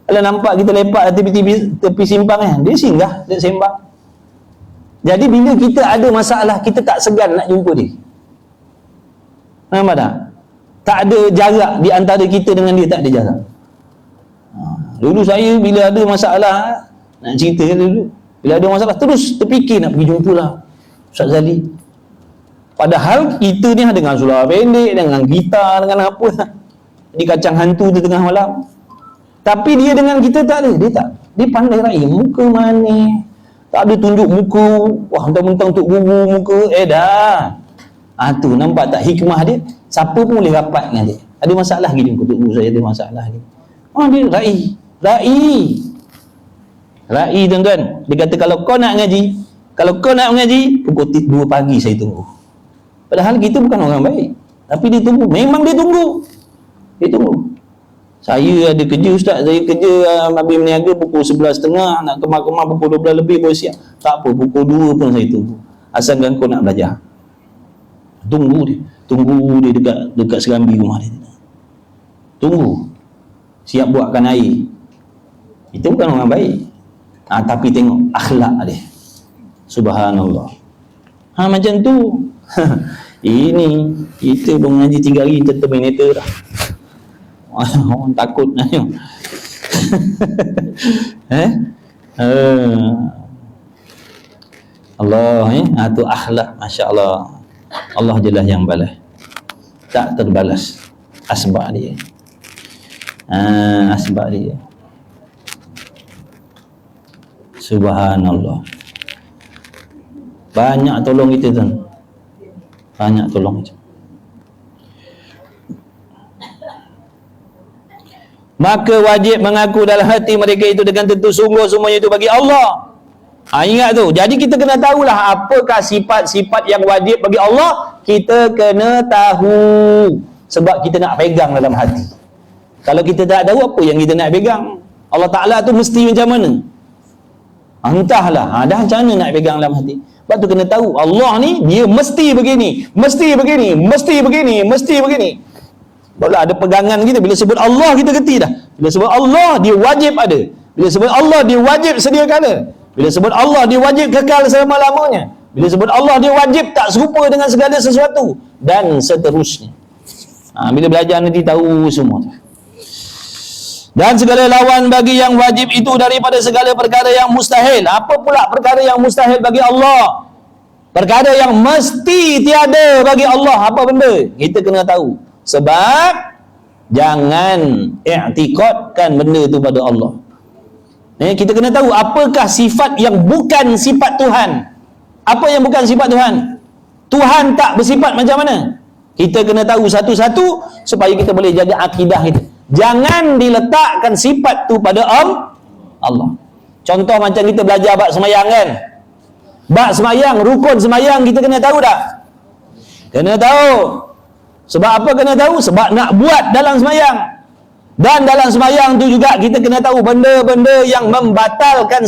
Kalau nampak kita lepak tepi simpang dia singgah, dia sembang. Jadi bila kita ada masalah, kita tak segan nak jumpa dia. Nampak tak? Tak ada jarak di antara kita dengan dia, tak ada jarak. Dulu saya bila ada masalah, nak cerita dulu, bila ada masalah terus terfikir nak pergi jumpa lah Ustaz Zali. Padahal kita ni dengan seluar pendek, dengan gitar, dengan apa, di kacang hantu tu tengah malam. Tapi dia dengan kita tak ada, dia pandai raih, muka manis. Tak ada tunjuk muka, mentang-mentang untuk guru muka, dah. Tu nampak tak hikmah dia? Siapa pun boleh rapat dengan dia. Ada masalah lagi jumpa tok guru saya, ada masalah lagi. Dia raih. Rai tuan-tuan, dia kata kalau kau nak mengaji, pukul 2 pagi saya tunggu. Padahal kita bukan orang baik, tapi dia tunggu. Memang dia tunggu. Saya ada kerja ustaz, saya kerja habis meniaga pukul 11.30, nak kemar-kemar pukul 12 lebih baru siap. Tak apa, pukul 2 pun saya tunggu. Asalkan kau nak belajar. Tunggu dia dekat serambi rumah dia. Tunggu. Siap buatkan air. Itu bukan orang baik. Tapi tengok akhlak dia. Subhanallah. Macam tu. Ini kita pun mengaji 3 hari kita terminator dah. Orang takut nak tengok. Allah tu akhlak, masya-Allah. Allah jelas yang balas. Tak terbalas asbab dia. Asbab dia. Subhanallah. Banyak tolong kita tuan. Banyak tolong kita. Maka wajib mengaku dalam hati mereka itu dengan tentu sungguh semuanya itu bagi Allah. Ingat tu. Jadi kita kena tahulah apakah sifat-sifat yang wajib bagi Allah. Kita kena tahu. Sebab kita nak pegang dalam hati. Kalau kita tak tahu apa yang kita nak pegang, Allah Ta'ala tu mesti macam mana? Entahlah. Dah macam mana nak pegang dalam hati. Sebab tu kena tahu Allah ni dia mesti begini, mesti begini, mesti begini, mesti begini. Barulah ada pegangan kita. Bila sebut Allah kita kerti dah. Bila sebut Allah dia wajib ada. Bila sebut Allah dia wajib sedia kala. Bila sebut Allah dia wajib kekal selama-lamanya. Bila sebut Allah dia wajib tak serupa dengan segala sesuatu. Dan seterusnya. Bila belajar nanti tahu semua. Dan segala lawan bagi yang wajib itu daripada segala perkara yang mustahil. Apa pula perkara yang mustahil bagi Allah? Perkara yang mesti tiada bagi Allah. Apa benda? Kita kena tahu. Sebab jangan i'tiqadkan benda tu pada Allah. Kita kena tahu apakah sifat yang bukan sifat Tuhan. Apa yang bukan sifat Tuhan? Tuhan tak bersifat macam mana? Kita kena tahu satu-satu supaya kita boleh jaga akidah kita. Jangan diletakkan sifat tu pada Allah. Contoh macam kita belajar bab semayang kan. Bab semayang, rukun semayang kita kena tahu tak? Kena tahu. Sebab apa kena tahu? Sebab nak buat dalam semayang. Dan dalam semayang tu juga kita kena tahu benda-benda yang membatalkan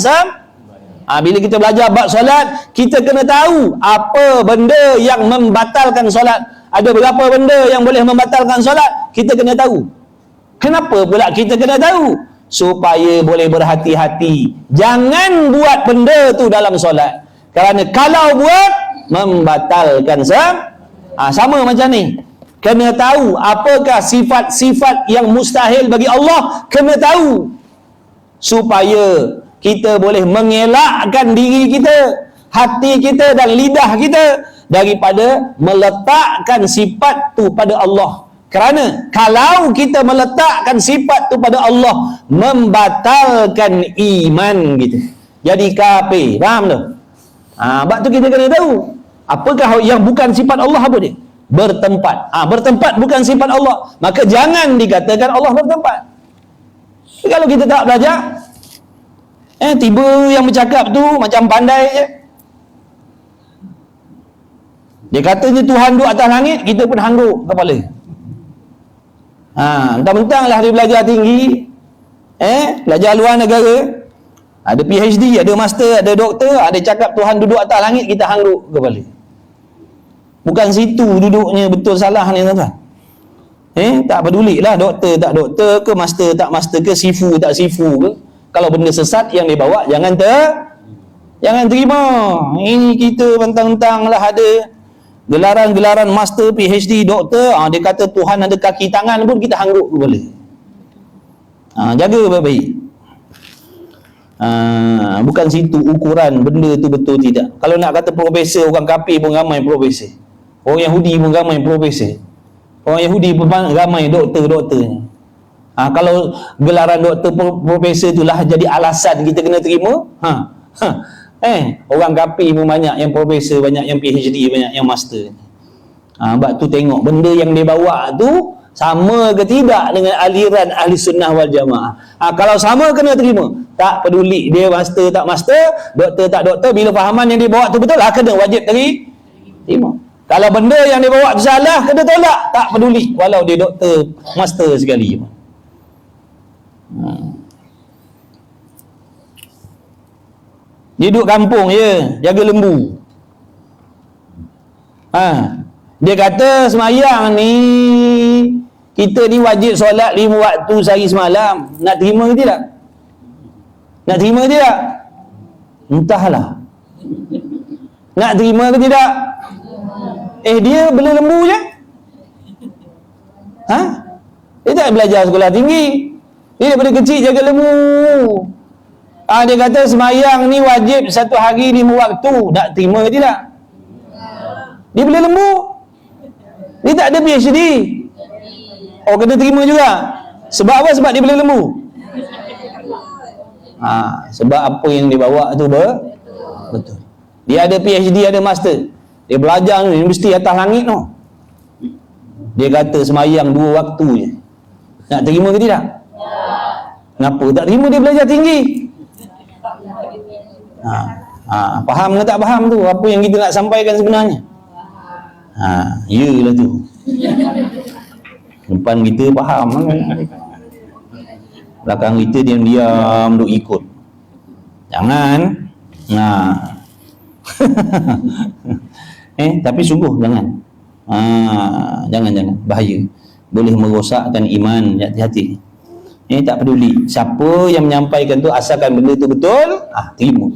bila kita belajar bab solat, kita kena tahu apa benda yang membatalkan solat. Ada berapa benda yang boleh membatalkan solat, kita kena tahu. Kenapa pula kita kena tahu? Supaya boleh berhati-hati. Jangan buat benda tu dalam solat. Kerana kalau buat, membatalkan sama macam ni. Kena tahu apakah sifat-sifat yang mustahil bagi Allah. Kena tahu. Supaya kita boleh mengelakkan diri kita, hati kita dan lidah kita daripada meletakkan sifat tu pada Allah. Kerana kalau kita meletakkan sifat tu pada Allah, membatalkan iman kita. Jadi kafir. Faham tak? Sebab tu kita kena tahu. Apakah yang bukan sifat Allah, apa dia? Bertempat. Bertempat bukan sifat Allah. Maka jangan dikatakan Allah bertempat. Kalau kita tak belajar, tiba yang bercakap tu macam pandai je. Dia katanya Tuhan duduk atas langit, kita pun hangguk kepala. Mentang-mentanglah dia belajar tinggi, belajar luar negara, ada PhD, ada master, ada doktor, ada cakap Tuhan duduk atas langit, kita hangguk kepala. Bukan situ duduknya betul salah ni tuan-tuan. Tak pedulilah doktor tak doktor ke, master tak master ke, sifu tak sifu ke. Kalau benda sesat yang dia bawa, jangan terima. Ini kita mentang-mentang lah ada gelaran-gelaran master, PhD, doktor, dia kata Tuhan ada kaki tangan pun kita hangguk kepala. Jaga baik-baik. Bukan situ ukuran benda tu betul tidak. Kalau nak kata profesor, orang kafir pun ramai profesor. Orang Yahudi pun ramai profesor. Orang Yahudi pun ramai doktor-doktornya. Kalau gelaran doktor profesor itulah jadi alasan kita kena terima, orang kafir pun banyak yang profesor, banyak yang PhD, banyak yang master. Sebab tu tengok benda yang dia bawa tu sama ke tidak dengan aliran ahli sunnah wal jamaah. Kalau sama kena terima, Tak peduli dia master tak master, doktor tak doktor, bila fahaman yang dia bawa tu betul lah, kena wajib terima. Kalau benda yang dia bawa tu salah, kena tolak, tak peduli walau dia doktor master sekali. Dia duduk kampung je, jaga lembu. Dia kata semayang ni, kita ni wajib solat 5 waktu sehari semalam. Nak terima ke tidak? Nak terima ke tidak? Entahlah. Nak terima ke tidak? Dia bela lembu je. Dia tak belajar sekolah tinggi. Dia daripada kecil jaga lembu. Dia kata semayang ni wajib 1 hari 5 waktu. Nak terima ke tidak? Dia bela lembu. Dia tak ada PhD. Kena terima juga. Sebab apa? Sebab dia bela lembu. Sebab apa yang dia bawa tu betul. Dia ada PhD, ada master. Dia belajar di universiti atas langit tu. Dia kata semayang 2 waktu je. Nak terima ke tidak? Kenapa tak terima? Dia belajar tinggi. Faham ke tak faham tu apa yang kita nak sampaikan sebenarnya? Yalah tu. Depan kita faham, belakang kita diam-diam duk ikut. Jangan. Tapi sungguh jangan. Jangan bahaya. Boleh merosakkan iman. Hati-hati. Tak peduli siapa yang menyampaikan tu, asalkan benda tu betul, terima.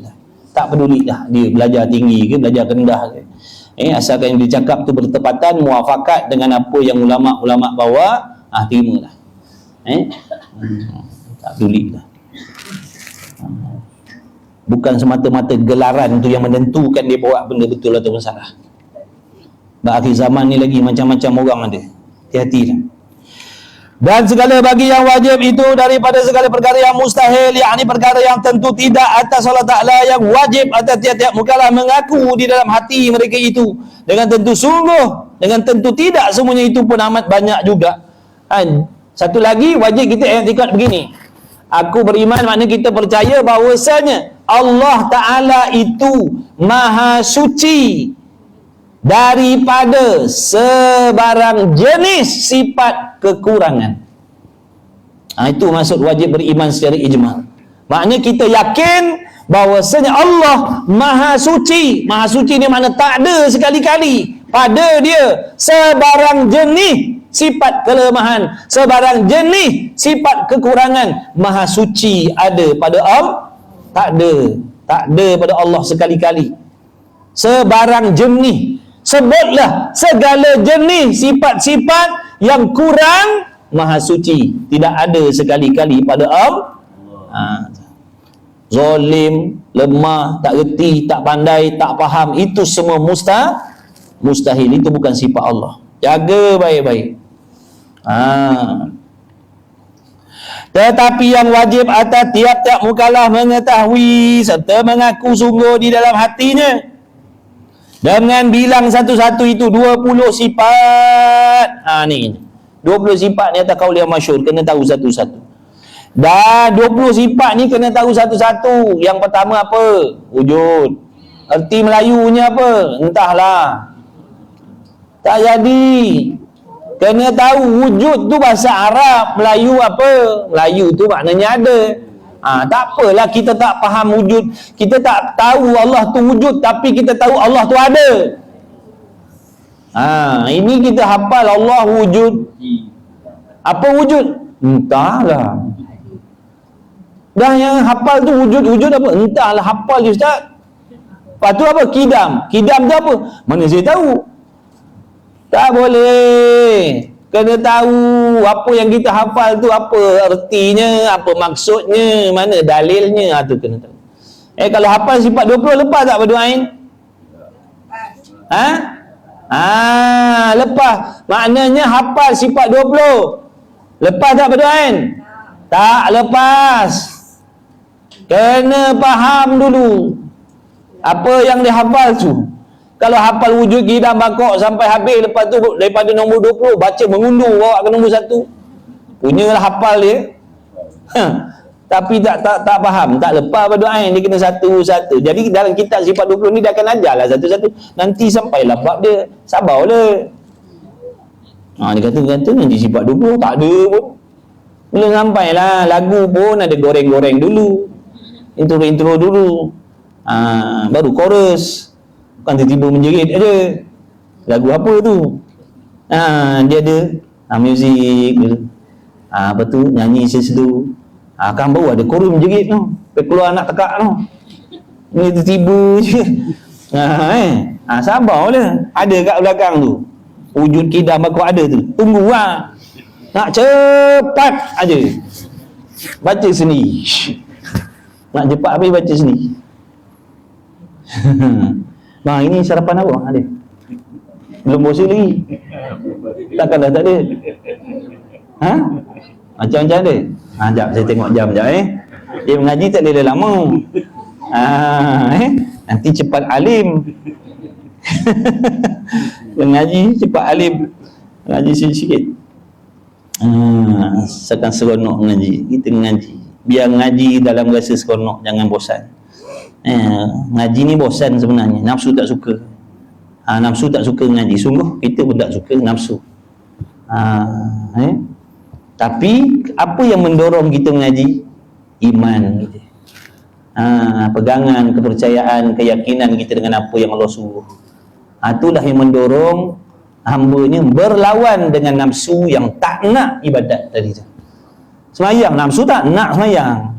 Tak peduli dah dia belajar tinggi ke belajar rendah ke. Asalkan yang dia cakap tu bertepatan, muafakat dengan apa yang ulama-ulama bawa, terima dah. Tak peduli dah. Bukan semata-mata gelaran tu yang menentukan dia bawa benda betul ataupun salah. Akhir zaman ni lagi macam-macam orang ada. Hati-hati dah. Dan segala bagi yang wajib itu daripada segala perkara yang mustahil, yakni perkara yang tentu tidak atas Allah Ta'ala, yang wajib atas tiap-tiap mukallaf mengaku di dalam hati mereka itu dengan tentu sungguh, dengan tentu tidak, semuanya itu pun amat banyak juga. Satu lagi wajib kita i'tikad begini. Aku beriman makna kita percaya bahawasanya Allah Ta'ala itu maha suci daripada sebarang jenis sifat kekurangan. Itu maksud wajib beriman secara ijmal. Maknanya kita yakin bahawasanya Allah maha suci. Maha suci ni makna tak ada sekali-kali pada dia sebarang jenis sifat kelemahan, sebarang jenis sifat kekurangan. Maha suci ada pada Allah? Tak ada pada Allah sekali-kali. Sebarang jenis, sebutlah segala jenis sifat-sifat yang kurang, maha suci. Tidak ada sekali-kali pada Allah. Zalim, lemah, tak reti, tak pandai, tak faham, itu semua mustahil. Itu bukan sifat Allah. Jaga baik-baik. Tetapi yang wajib atas tiap-tiap mukallaf mengetahui serta mengaku sungguh di dalam hatinya dengan bilang satu-satu itu 20 sifat. Ni 20 sifat ni atas qaul yang masyhur, kena tahu satu-satu. Dan 20 sifat ni kena tahu satu-satu. Yang pertama apa? Wujud. Erti Melayunya apa? Entahlah. Tak jadi. Kena tahu wujud tu bahasa Arab, Melayu apa? Melayu tu maknanya ada. Tak apalah kita tak faham wujud, kita tak tahu Allah tu wujud, tapi kita tahu Allah tu ada. Ini kita hafal Allah wujud. Apa wujud? Entahlah. Dah yang hafal tu wujud apa? Entahlah, hafal je Ustaz. Lepas tu apa? Kidam. Kidam tu apa? Mana saya tahu? Tak boleh. Kena tahu apa yang kita hafal tu apa ertinya, apa maksudnya, mana dalilnya, tu kena tahu. Kalau hafal sifat 20 lepas tak berdoain? Lepas. Maknanya hafal sifat 20. Lepas tak berdoain? Tak lepas. Kena faham dulu apa yang dihafal tu. Kalau hafal wujud kidam bakok sampai habis, lepas tu daripada nombor 20 baca mengundur bawa ke nombor 1, punyalah hafal dia. tapi tak faham, tak lepas pada ain, dia kena satu-satu. Jadi dalam kitab sifat 20 ni dia akan ajarlah satu-satu, nanti sampailah bab dia. Sabarlah. Dia kata nanti sifat 20 tak ada pun. Belum sampailah, lagu pun ada goreng-goreng dulu, intro dulu, baru chorus. Bukan tiba-tiba menjerit aja. Lagu apa tu? Dia ada muzik dulu. Apa tu, nyanyi sesedu. Kan baru ada chorus menjerit tu, sampai keluar nak tekak tu. Ni tiba-tiba je. Sabarlah. Ada kat belakang tu wujud kidam aku ada tu. Tunggu lah. Nak cepat aja. Baca sendiri. Nak cepat habis baca sendiri. Bang, ini sarapan apa? Ada. Belum bosan lagi. Takkan dah tak ada. Macam-macam ada. Sekejap saya tengok jam sekejap Dia mengaji tak boleh lama. Nanti cepat alim. Dia mengaji cepat alim. Mengaji sikit-sikit. Seakan seronok mengaji. Kita mengaji. Biar mengaji dalam rasa seronok, jangan bosan. Ngaji ni bosan sebenarnya. Nafsu tak suka. Nafsu tak suka mengaji. Sungguh kita pun tak suka nafsu. Tapi apa yang mendorong kita mengaji? Iman kita. Pegangan, kepercayaan, keyakinan kita dengan apa yang Allah suruh. Itulah yang mendorong hamba-Nya berlawan dengan nafsu yang tak nak ibadat tadi tu. Semayang, nafsu tak nak semayang.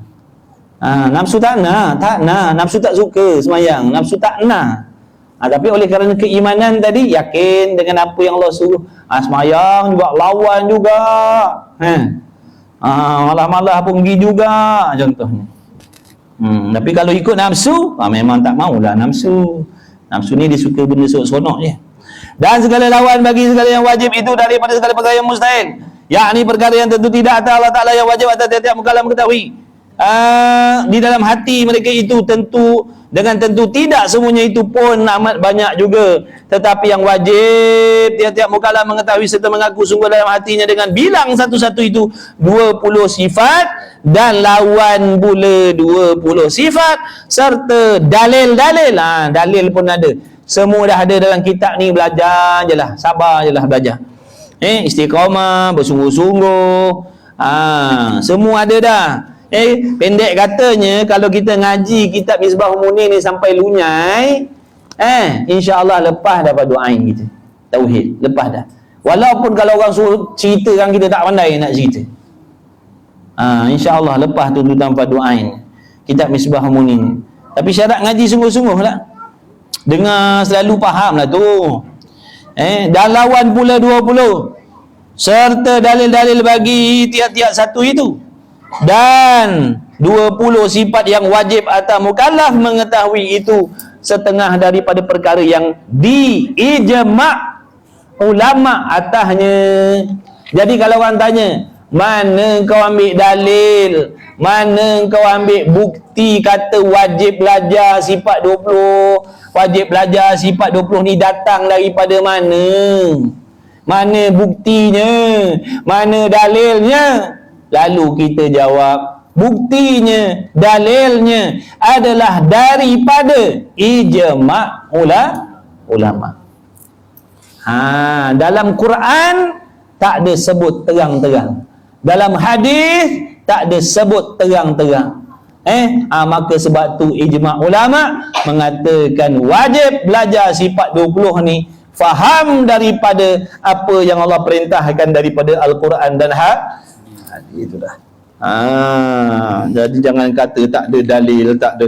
Nafsu tak nak, nafsu tak suka semayang, nafsu tak nak. Tapi oleh kerana keimanan tadi, yakin dengan apa yang Allah suruh, semayang juga, lawan juga, malah-malah pun pergi juga, contohnya. Tapi kalau ikut nafsu, memang tak maulah nafsu. Nafsu ni dia suka benda seronok je. Dan segala lawan bagi segala yang wajib itu daripada segala perkara yang mustahil, yakni perkara yang tentu tidak atas Allah Ta'ala yang wajib atas tiap-tiap mukallaf mengetahui. Di dalam hati mereka itu dengan tentu tidak semuanya itu pun amat banyak juga, tetapi yang wajib tiap-tiap mukallaf mengetahui serta mengaku sungguh dalam hatinya dengan bilang satu-satu itu 20 sifat, dan lawan pula 20 sifat serta dalil-dalil. Dalil pun ada, semua dah ada dalam kitab ni. Belajar je lah, sabar je lah belajar. Istiqamah, bersungguh-sungguh, semua ada dah. Pendek katanya, kalau kita ngaji kitab Misbahul Munir ni sampai lunyai, insya-Allah lepas dah pada ain kita. Tauhid, lepas dah. Walaupun kalau orang suruh ceritakan kita tak pandai nak cerita. insya-Allah lepas tuntutan fardu ain kitab Misbahul Munir. Tapi syarat ngaji sungguh-sungguh lah. Dengar selalu faham lah tu. Dan lawan pula 20 serta dalil-dalil bagi tiap-tiap satu itu, dan 20 sifat yang wajib atas mukallaf mengetahui itu setengah daripada perkara yang diijma' ulama atasnya. Jadi kalau orang tanya, mana kau ambil dalil, mana kau ambil bukti kata wajib belajar sifat 20, wajib belajar sifat 20 ni datang daripada mana? Mana buktinya? Mana dalilnya? Lalu kita jawab, buktinya, dalilnya adalah daripada ijma' ulama. Dalam Quran tak ada sebut terang-terang. Dalam hadis tak ada sebut terang-terang. Maka sebab tu ijma' ulama mengatakan wajib belajar sifat 20 ni, faham daripada apa yang Allah perintahkan daripada Al-Quran dan hadis. Itu dah. Jadi jangan kata tak ada dalil, tak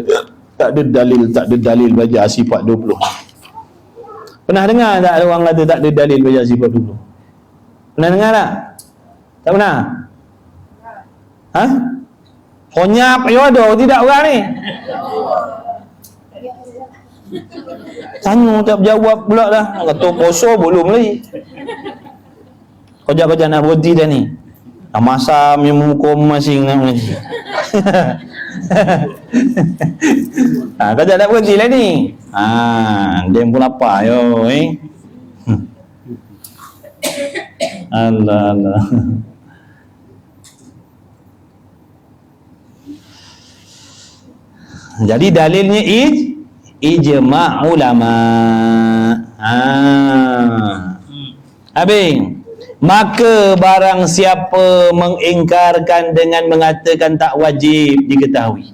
ada dalil belajar sifat 20. Pernah dengar tak ada orang kata tak ada dalil belajar sifat 20? Pernah dengar tak? Tak pernah? Konyap ayo ada tidak orang ni? Tanya tak jawab pula dah. Kata poso belum lagi. Kau nak berhenti dah ni. Masam yang muka masing nak mengaji. Kau nak berhenti lah ni. Dia pun lapar yo. Allah. Jadi dalilnya ijma' ulama. Habis, maka barang siapa mengingkarkan dengan mengatakan tak wajib diketahui.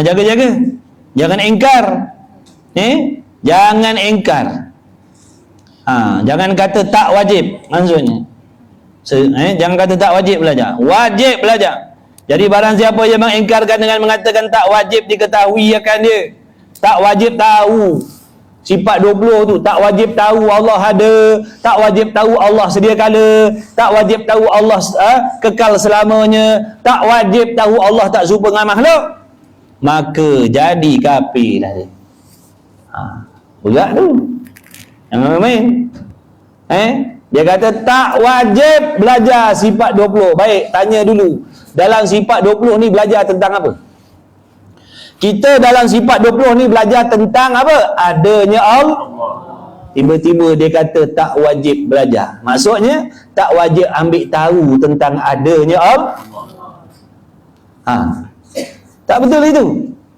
Jaga-jaga. Jangan ingkar. Jangan ingkar. Jangan kata tak wajib maksudnya. Jangan kata tak wajib belajar. Wajib belajar. Jadi barang siapa yang mengingkarkan dengan mengatakan tak wajib diketahui akan dia, tak wajib tahu sifat 20 tu, tak wajib tahu Allah ada, tak wajib tahu Allah sedia kala, tak wajib tahu Allah kekal selamanya, tak wajib tahu Allah tak serupa dengan makhluk, maka jadi kafir lah dia. Berat tu. Jangan main. Dia kata tak wajib belajar sifat 20. Baik, tanya dulu. Dalam sifat 20 ni belajar tentang apa? Kita dalam sifat 20 ni belajar tentang apa? Adanya Allah. Tiba-tiba dia kata tak wajib belajar. Maksudnya tak wajib ambil tahu tentang adanya Allah. Tak betul itu.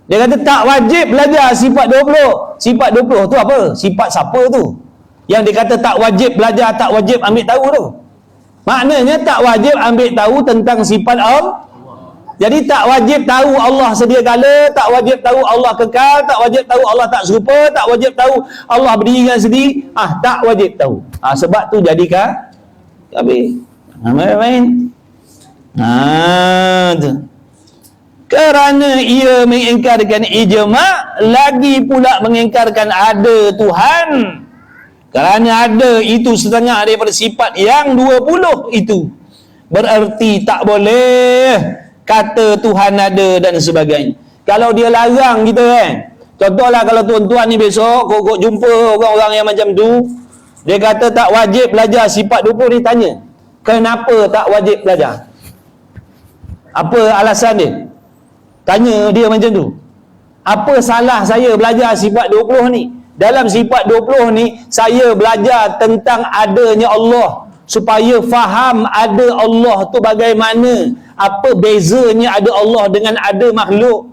Dia kata tak wajib belajar sifat 20. Sifat 20 tu apa? Sifat siapa tu? Yang dia kata tak wajib belajar, tak wajib ambil tahu tu. Maknanya tak wajib ambil tahu tentang sifat Allah. Jadi tak wajib tahu Allah sedia kala, tak wajib tahu Allah kekal, tak wajib tahu Allah tak serupa, tak wajib tahu Allah berdiri dengan sendiri. Tak wajib tahu. Sebab tu jadikah habis. Main-main. Tu. Kerana ia mengingkarkan ijma', lagi pula mengingkarkan ada Tuhan. Kerana ada itu setengah daripada sifat yang 20 itu, bererti tak boleh kata Tuhan ada dan sebagainya. Kalau dia larang kita contohlah kalau tuan-tuan ni besok kok jumpa orang-orang yang macam tu, dia kata tak wajib belajar sifat 20 ni, tanya kenapa tak wajib belajar, apa alasan dia, tanya dia macam tu, apa salah saya belajar sifat 20 ni? Dalam sifat 20 ni saya belajar tentang adanya Allah, supaya faham ada Allah tu bagaimana, apa bezanya ada Allah dengan ada makhluk.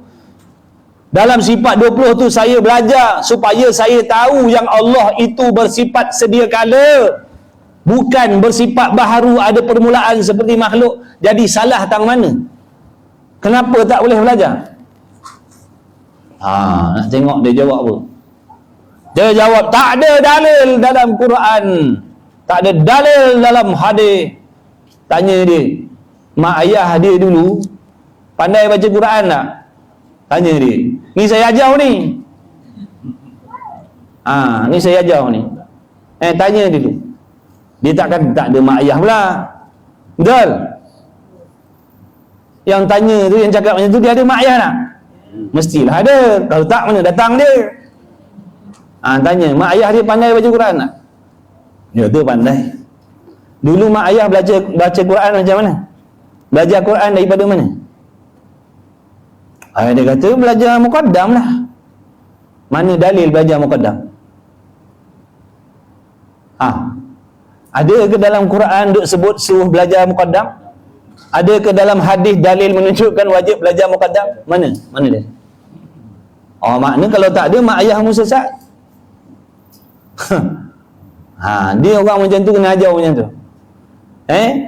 Dalam sifat 20 tu saya belajar supaya saya tahu yang Allah itu bersifat sedia kala, bukan bersifat baharu ada permulaan seperti makhluk. Jadi salah tang mana? Kenapa tak boleh belajar? Nak tengok dia jawab apa. Dia jawab tak ada dalil dalam Quran, tak ada dalil dalam hadis. Tanya dia, mak ayah dia dulu pandai baca Quran tak? Tanya dia. Ni saya ajar ni. Ni saya ajar ni. Tanya dia dulu. Dia takkan tak ada mak ayah pula. Betul? Yang tanya tu, yang cakap macam tu, dia ada mak ayah tak? Mestilah ada. Kalau tak, mana datang dia? Tanya, mak ayah dia pandai baca Quran tak? Ya, tu pandai. Dulu mak ayah baca Quran macam mana? Belajar Quran daripada mana? Dia kata belajar muqaddam lah. Mana dalil belajar muqaddam? Ada ke dalam Quran duk sebut suruh belajar muqaddam? Ada ke dalam hadis dalil menunjukkan wajib belajar muqaddam? Mana? Mana dia? Makna kalau tak ada, mak ayahmu sesat. Dia orang macam tu kena ajar macam tu.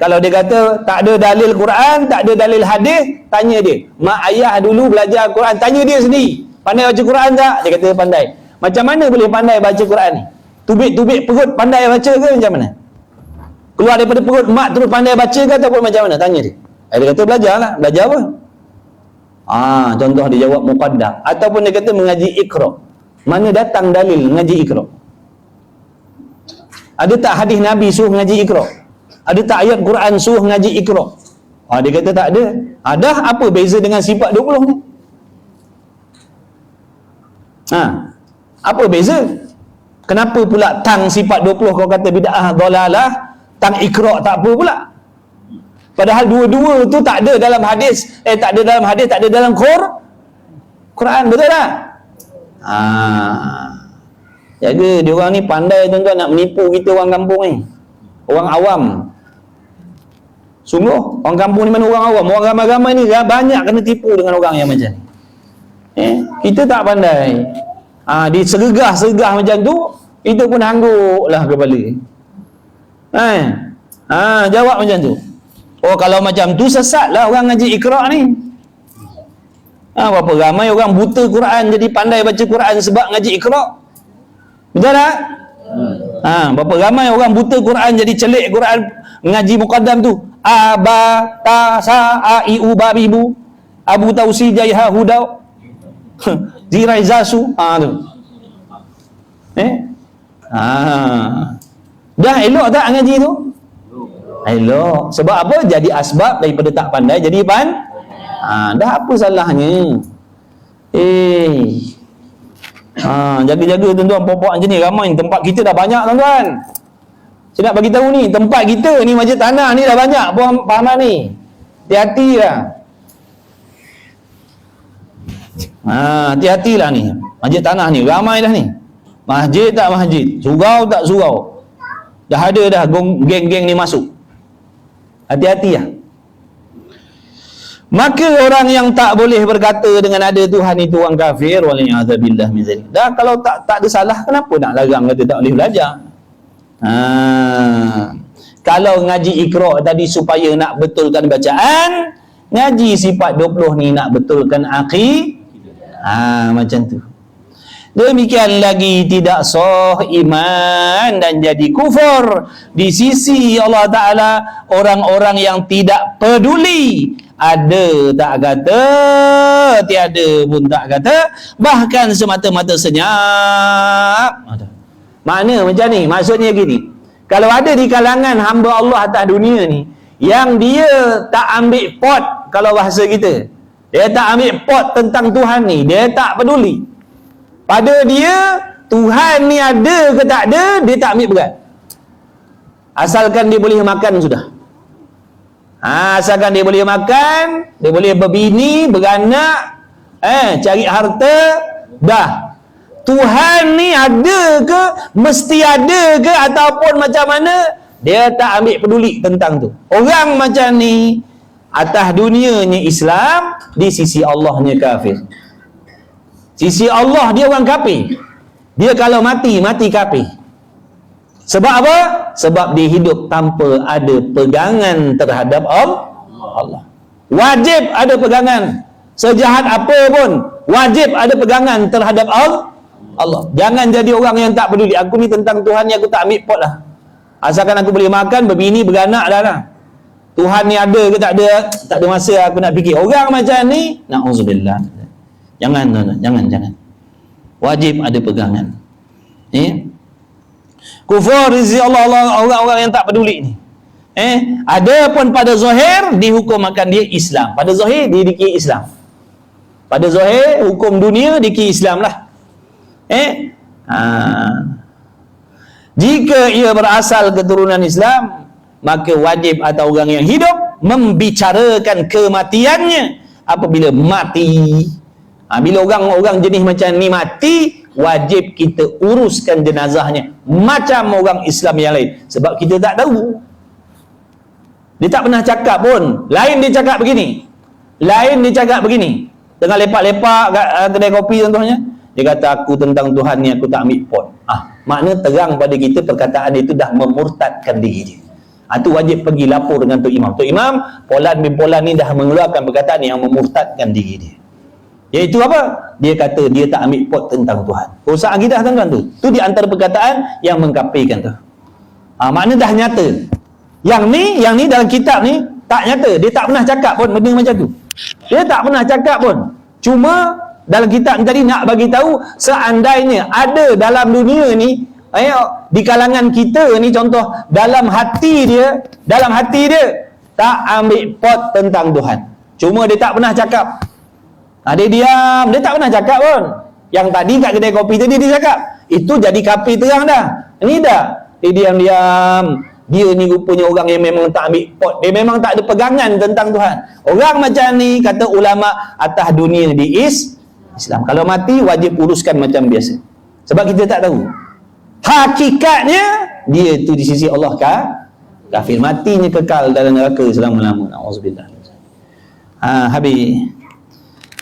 Kalau dia kata tak ada dalil Quran, tak ada dalil hadis, tanya dia, mak ayah dulu belajar Quran, tanya dia sendiri, pandai baca Quran tak? Dia kata pandai. Macam mana boleh pandai baca Quran ni? Tubik-tubik perut pandai baca ke macam mana? Keluar daripada perut mak terus pandai baca ke ataupun macam mana? Tanya dia. Dia kata belajar lah. Belajar apa? Contoh dia jawab muqaddam. Ataupun dia kata mengaji Iqra. Mana datang dalil mengaji Iqra? Ada tak hadis Nabi suruh mengaji Iqra? Ada tak ayat Quran suruh mengaji Iqra? Dia kata tak ada. Dah apa beza dengan sifat 20 ni? Apa beza? Kenapa pula tang sifat 20 kau kata bid'ah dhalalah, tang Iqra tak apa pula? Padahal dua-dua tu tak ada dalam hadis. Tak ada dalam hadis, tak ada dalam Quran, betul tak? Jaga, dia orang ni pandai tuan-tuan nak menipu kita orang kampung ni. Orang awam. Sungguh, orang kampung ni mana orang awam? Orang ramai-ramai ni banyak kena tipu dengan orang yang macam ni. Kita tak pandai. Di sergah-sergah macam tu, kita pun hangguklah kepala. Jawab macam tu. Oh, kalau macam tu sesatlah orang ngaji Iqra' ni. Berapa ramai orang buta Quran jadi pandai baca Quran sebab ngaji Iqra'. Betul tak? Berapa ramai orang buta Quran jadi celik Quran ngaji muqaddam tu. Aba ta sa a i u ba bi bu abu tausi jaiha hudau zirai zasu tu. Dah elok tak ngaji tu? Elok. Sebab apa? Jadi asbab daripada tak pandai jadi dah apa salahnya? Jaga-jaga tuan-tuan, puan-puan macam ni ramai. Tempat kita dah banyak tuan-tuan. Saya nak bagi tahu ni, tempat kita ni masjid tanah ni dah banyak puan pahaman ni. Hati-hati lah. Hati-hati lah ni. Masjid tanah ni ramai dah ni. Masjid tak masjid, surau tak surau. Dah ada dah geng-geng ni masuk. Hati-hati lah. Maka orang yang tak boleh berkata dengan ada Tuhan itu orang kafir, waliyadzubillah min zalik. Dah kalau tak ada salah, kenapa nak larang kata tak boleh belajar? Kalau ngaji Iqra' tadi supaya nak betulkan bacaan, ngaji sifat 20 ni nak betulkan macam tu. Demikian lagi tidak sah iman dan jadi kufur di sisi Allah Ta'ala orang-orang yang tidak peduli. Ada tak kata, tiada pun tak kata, bahkan semata-mata senyap. Mana macam ni? Maksudnya gini, kalau ada di kalangan hamba Allah atas dunia ni yang dia tak ambil pot, kalau bahasa kita, dia tak ambil pot tentang Tuhan ni, dia tak peduli. Pada dia, Tuhan ni ada ke tak ada, dia tak ambil berat. Asalkan dia boleh makan sudah. Asalkan dia boleh makan, dia boleh berbini, beranak, cari harta, dah. Tuhan ni ada ke, mesti ada ke, ataupun macam mana, dia tak ambil peduli tentang tu. Orang macam ni atas dunianya Islam, di sisi Allahnya kafir. Sisi Allah dia orang kafir. Dia kalau mati kafir. Sebab apa? Sebab dia hidup tanpa ada pegangan terhadap Allah. Wajib ada pegangan. Sejahat apa pun, wajib ada pegangan terhadap Allah. Jangan jadi orang yang tak peduli. Aku ni tentang Tuhan ni aku tak ambil pot lah. Asalkan aku boleh makan, berbini, beranak dah lah. Tuhan ni ada ke tak ada masa aku nak fikir. Orang macam ni, na'udzubillah. Jangan. Wajib ada pegangan. Kufur rizki Allah, orang-orang yang tak peduli ni. Ada pun pada zahir dihukumakan dia Islam. Pada zahir dia dikira Islam. Pada zahir hukum dunia dikira Islam lah. Jika ia berasal keturunan Islam, maka wajib atas orang yang hidup membicarakan kematiannya apabila mati. Bila orang-orang jenis macam ni mati, wajib kita uruskan jenazahnya macam orang Islam yang lain. Sebab kita tak tahu. Dia tak pernah cakap pun. Lain dia cakap begini, tengah lepak-lepak kat kedai kopi contohnya, dia kata aku tentang Tuhan ni aku tak ambil pot. Makna terang pada kita perkataan itu dah memurtadkan diri dia. Itu wajib pergi lapor dengan Tok Imam. Tok Imam, Polan bin Polan ni dah mengeluarkan perkataan yang memurtadkan diri dia. Iaitu apa? Dia kata dia tak ambil pot tentang Tuhan. Urusan akidah tuan-tuan tu. Tu di antara perkataan yang mengkafirkan tu. Makna dah nyata. Yang ni dalam kitab ni tak nyata. Dia tak pernah cakap pun benda macam tu. Dia tak pernah cakap pun. Cuma dalam kitab ni tadi nak bagi tahu seandainya ada dalam dunia ni, di kalangan kita ni contoh, dalam hati dia tak ambil pot tentang Tuhan. Cuma dia tak pernah cakap. Dia diam, dia tak pernah cakap pun. Yang tadi kat kedai kopi tadi dia cakap, itu jadi kafir terang dah. Ini dah, dia diam-diam. Dia ni rupanya orang yang memang tak ambil pot. Dia memang tak ada pegangan tentang Tuhan. Orang macam ni, kata ulama, atas dunia di Islam. Kalau mati, wajib uruskan macam biasa. Sebab kita tak tahu. Hakikatnya, dia tu di sisi Allah kafir. Matinya kekal dalam neraka selama-lamanya. Na'udzubillah. Habis.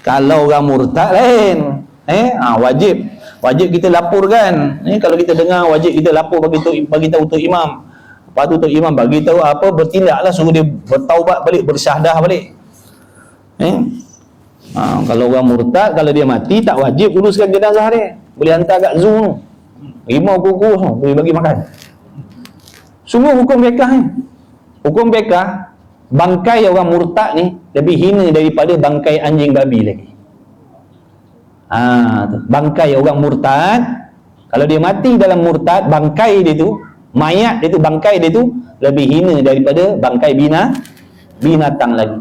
Kalau orang murtad lain. Wajib kita laporkan. Kalau kita dengar, wajib kita lapor bagi tahu untuk imam. Lepas tu untuk imam bagi tahu apa, bertindaklah, suruh dia bertaubat balik, bersyahadah balik. Kalau orang murtad, kalau dia mati, tak wajib uruskan jenazah dia. Boleh hantar kat zoo tu. 5 kukus tu, boleh bagi makan. Semua hukum fiqh ni. Hukum fiqh, bangkai orang murtad ni lebih hina daripada bangkai anjing babi lagi. Bangkai orang murtad, kalau dia mati dalam murtad, bangkai dia tu, mayat dia tu, bangkai dia tu lebih hina daripada bangkai binatang lagi.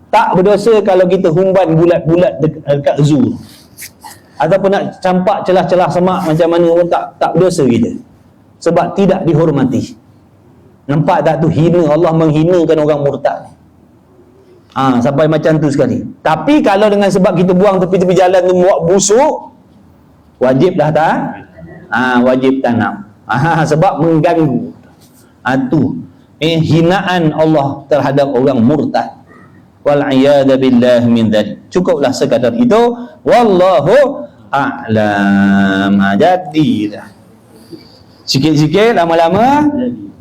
Tak berdosa kalau kita humban bulat-bulat dekat zoo, ataupun nak campak celah-celah semak macam mana pun tak berdosa kita, sebab tidak dihormati. Nampak tak tu, hina, Allah menghinakan orang murtad. Sampai macam tu sekali. Tapi kalau dengan sebab kita buang tepi-tepi jalan tu buat busuk, wajib dah tak? Wajib tanam. Sebab mengganggu. Tu hinaan Allah terhadap orang murtad. Wal'iyadha billah min dhalik. Cukuplah sekadar itu. Wallahu a'lam. Jadilah. Sikit-sikit, lama-lama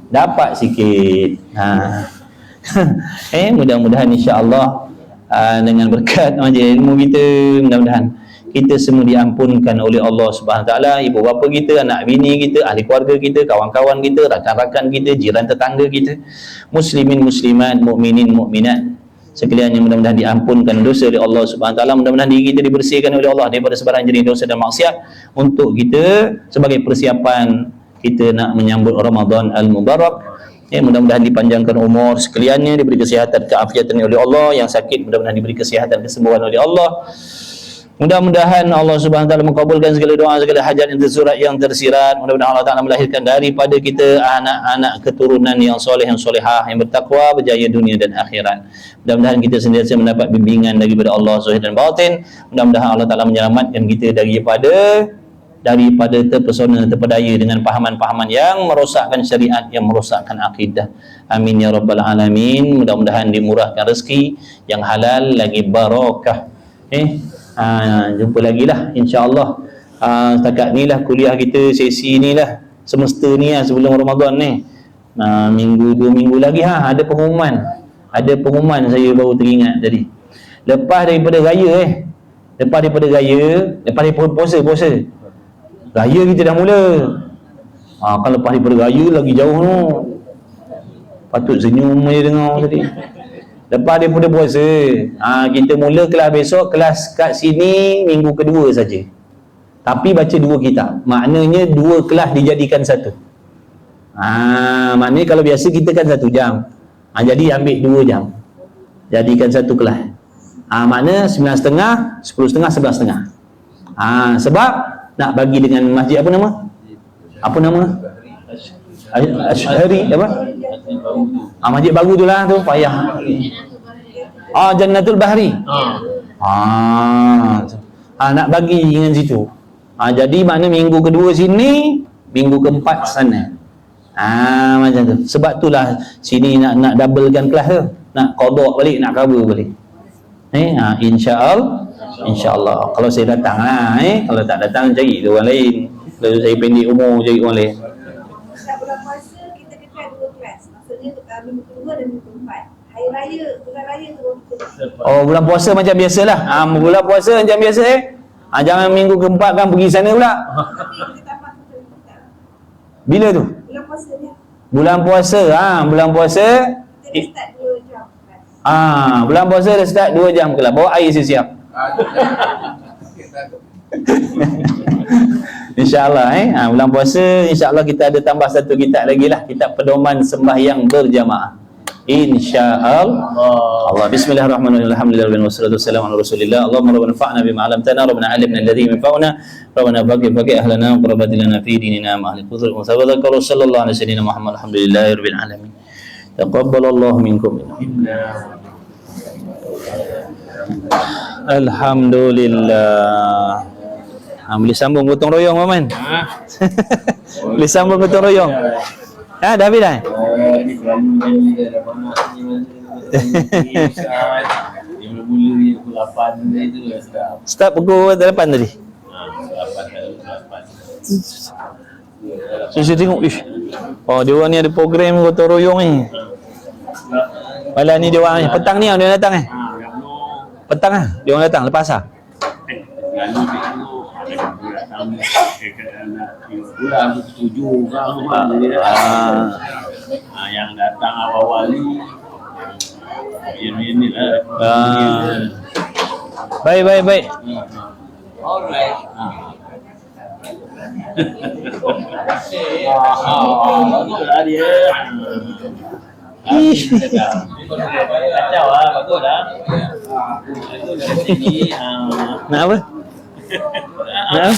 dapat sikit. Mudah-mudahan insya-Allah dengan berkat majlis ilmu kita, mudah-mudahan kita semua diampunkan oleh Allah Subhanahu Wa Taala, ibu bapa kita, anak bini kita, ahli keluarga kita, kawan-kawan kita, rakan-rakan kita, jiran tetangga kita, muslimin muslimat, mukminin mukminat sekalian, yang mudah-mudahan diampunkan dosa oleh Allah Subhanahu Wa Taala. Mudah-mudahan diri kita dibersihkan oleh Allah daripada sebarang jenis dosa dan maksiat, untuk kita sebagai persiapan kita nak menyambut Ramadan Al-Mubarak. Mudah-mudahan dipanjangkan umur sekaliannya, diberi kesihatan, keafiatan oleh Allah. Yang sakit mudah-mudahan diberi kesihatan, kesembuhan oleh Allah. Mudah-mudahan Allah Subhanahu Wa Taala mengabulkan segala doa, segala hajat yang tersurat, yang tersirat. Mudah-mudahan Allah Taala melahirkan daripada kita anak-anak keturunan yang soleh, yang solehah, yang bertakwa, berjaya dunia dan akhirat. Mudah-mudahan kita sentiasa mendapat bimbingan daripada Allah zahir dan batin. Mudah-mudahan Allah Taala menyelamatkan kita daripada terpesona, terpedaya dengan pahaman-pahaman yang merosakkan syariat, yang merosakkan akidah. Amin ya rabbal alamin. Mudah-mudahan dimurahkan rezeki yang halal lagi barakah. Jumpa lagi lah insya-Allah. Setakat ni lah kuliah kita, sesi ni lah, semester ni lah, sebelum Ramadan ni. Minggu 2 minggu lagi ada pengumuman. Ada pengumuman, saya baru teringat tadi. Lepas daripada raya lepas daripada puasa raya kita dah mula. Kalau lepas daripada raya lagi jauh tu. Patut senyum je dengar tadi. Lepas daripada puasa, kita mula kelas besok. Kelas kat sini minggu kedua saja. Tapi baca 2 kitab. Maknanya 2 kelas dijadikan satu. Maknanya kalau biasa kita kan 1 jam. Jadi ambil 2 jam. Jadikan satu kelas. Maknanya 9.30, 10.30, 11.30. Sebab nak bagi dengan masjid apa nama? Asyhari apa? Masjid baru tu lah tu, payah. Jannatul Bahri. Nak bagi dengan situ. Jadi makna minggu kedua sini, minggu keempat sana. Macam tu. Sebab itulah sini nak doublekan kelas tu. Nak qada balik, nak cover balik. InsyaAllah kalau saya datang lah. Kalau tak datang cari orang lain. Kalau saya pendek umur, cari orang lain. Bulan puasa kita dekat 2 kelas. Maksudnya minggu kedua dan minggu keempat. Hari raya, bulan raya tu bulan puasa macam biasalah. Bulan puasa macam biasa jangan minggu keempat kan pergi sana pula. Tapi kita tambah kita. Bila tu? Bulan puasa ni. Bulan puasa. Bulan puasa Kita start 2 jam. bulan puasa dah start 2 jam kelas. Bawa air siap-siap. InsyaAllah bulan puasa insyaAllah kita ada tambah 1 kitab lagi lah, kitab pedoman sembahyang berjamaah, insyaallah. Bismillahirrahmanirrahim. Alhamdulillah wassalatu wassalamu ala Rasulillah. Allahumma rabbana fa'na bima 'allamtana, rabbana 'allimna alladhi yanfa'una, rabbana baqi ahlana wa qurbatilana fi dinina ma ahli qudr wa sallallahu sallallahu alaihi wasallam Muhammad. Alhamdulillahirabbil alamin. Taqabbalallahu minkum. Alhamdulillah. Boleh sambung gotong royong, Maman? Boleh sambung gotong royong? Dah habis dah? Ni selalu jadi dah banyak ni. Dia mula-mula 8 itu sedap. Start pukul 8 tadi. 8. So, saya tengok, ish. Oh, dia orang ni ada program gotong royong ni. Malam ni dia orang ni. Petang ni dia datang Petang lah. Dia orang datang lepas lah. Lalu dia tengok ada datang nak tengok pula aku setuju orang dia. Yang datang awal-awal ni ini lah. Baik. Alright. Baguslah dia. Kacau lah, bagus lah. Itu dari sini. Nak apa? Nak apa?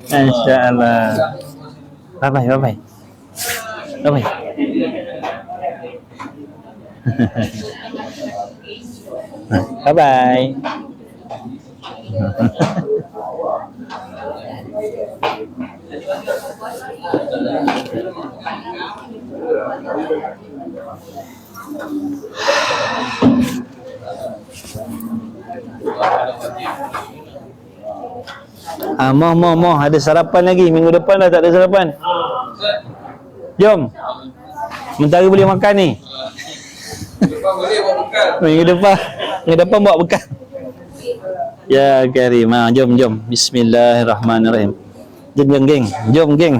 InsyaAllah. Bye-bye. Bye-bye. Mau ada sarapan lagi. Minggu depan dah tak ada sarapan. Jom. Mentari boleh makan ni. Minggu depan buat bekal. Ya Karim. Jom. Bismillahirrahmanirrahim. Jom geng.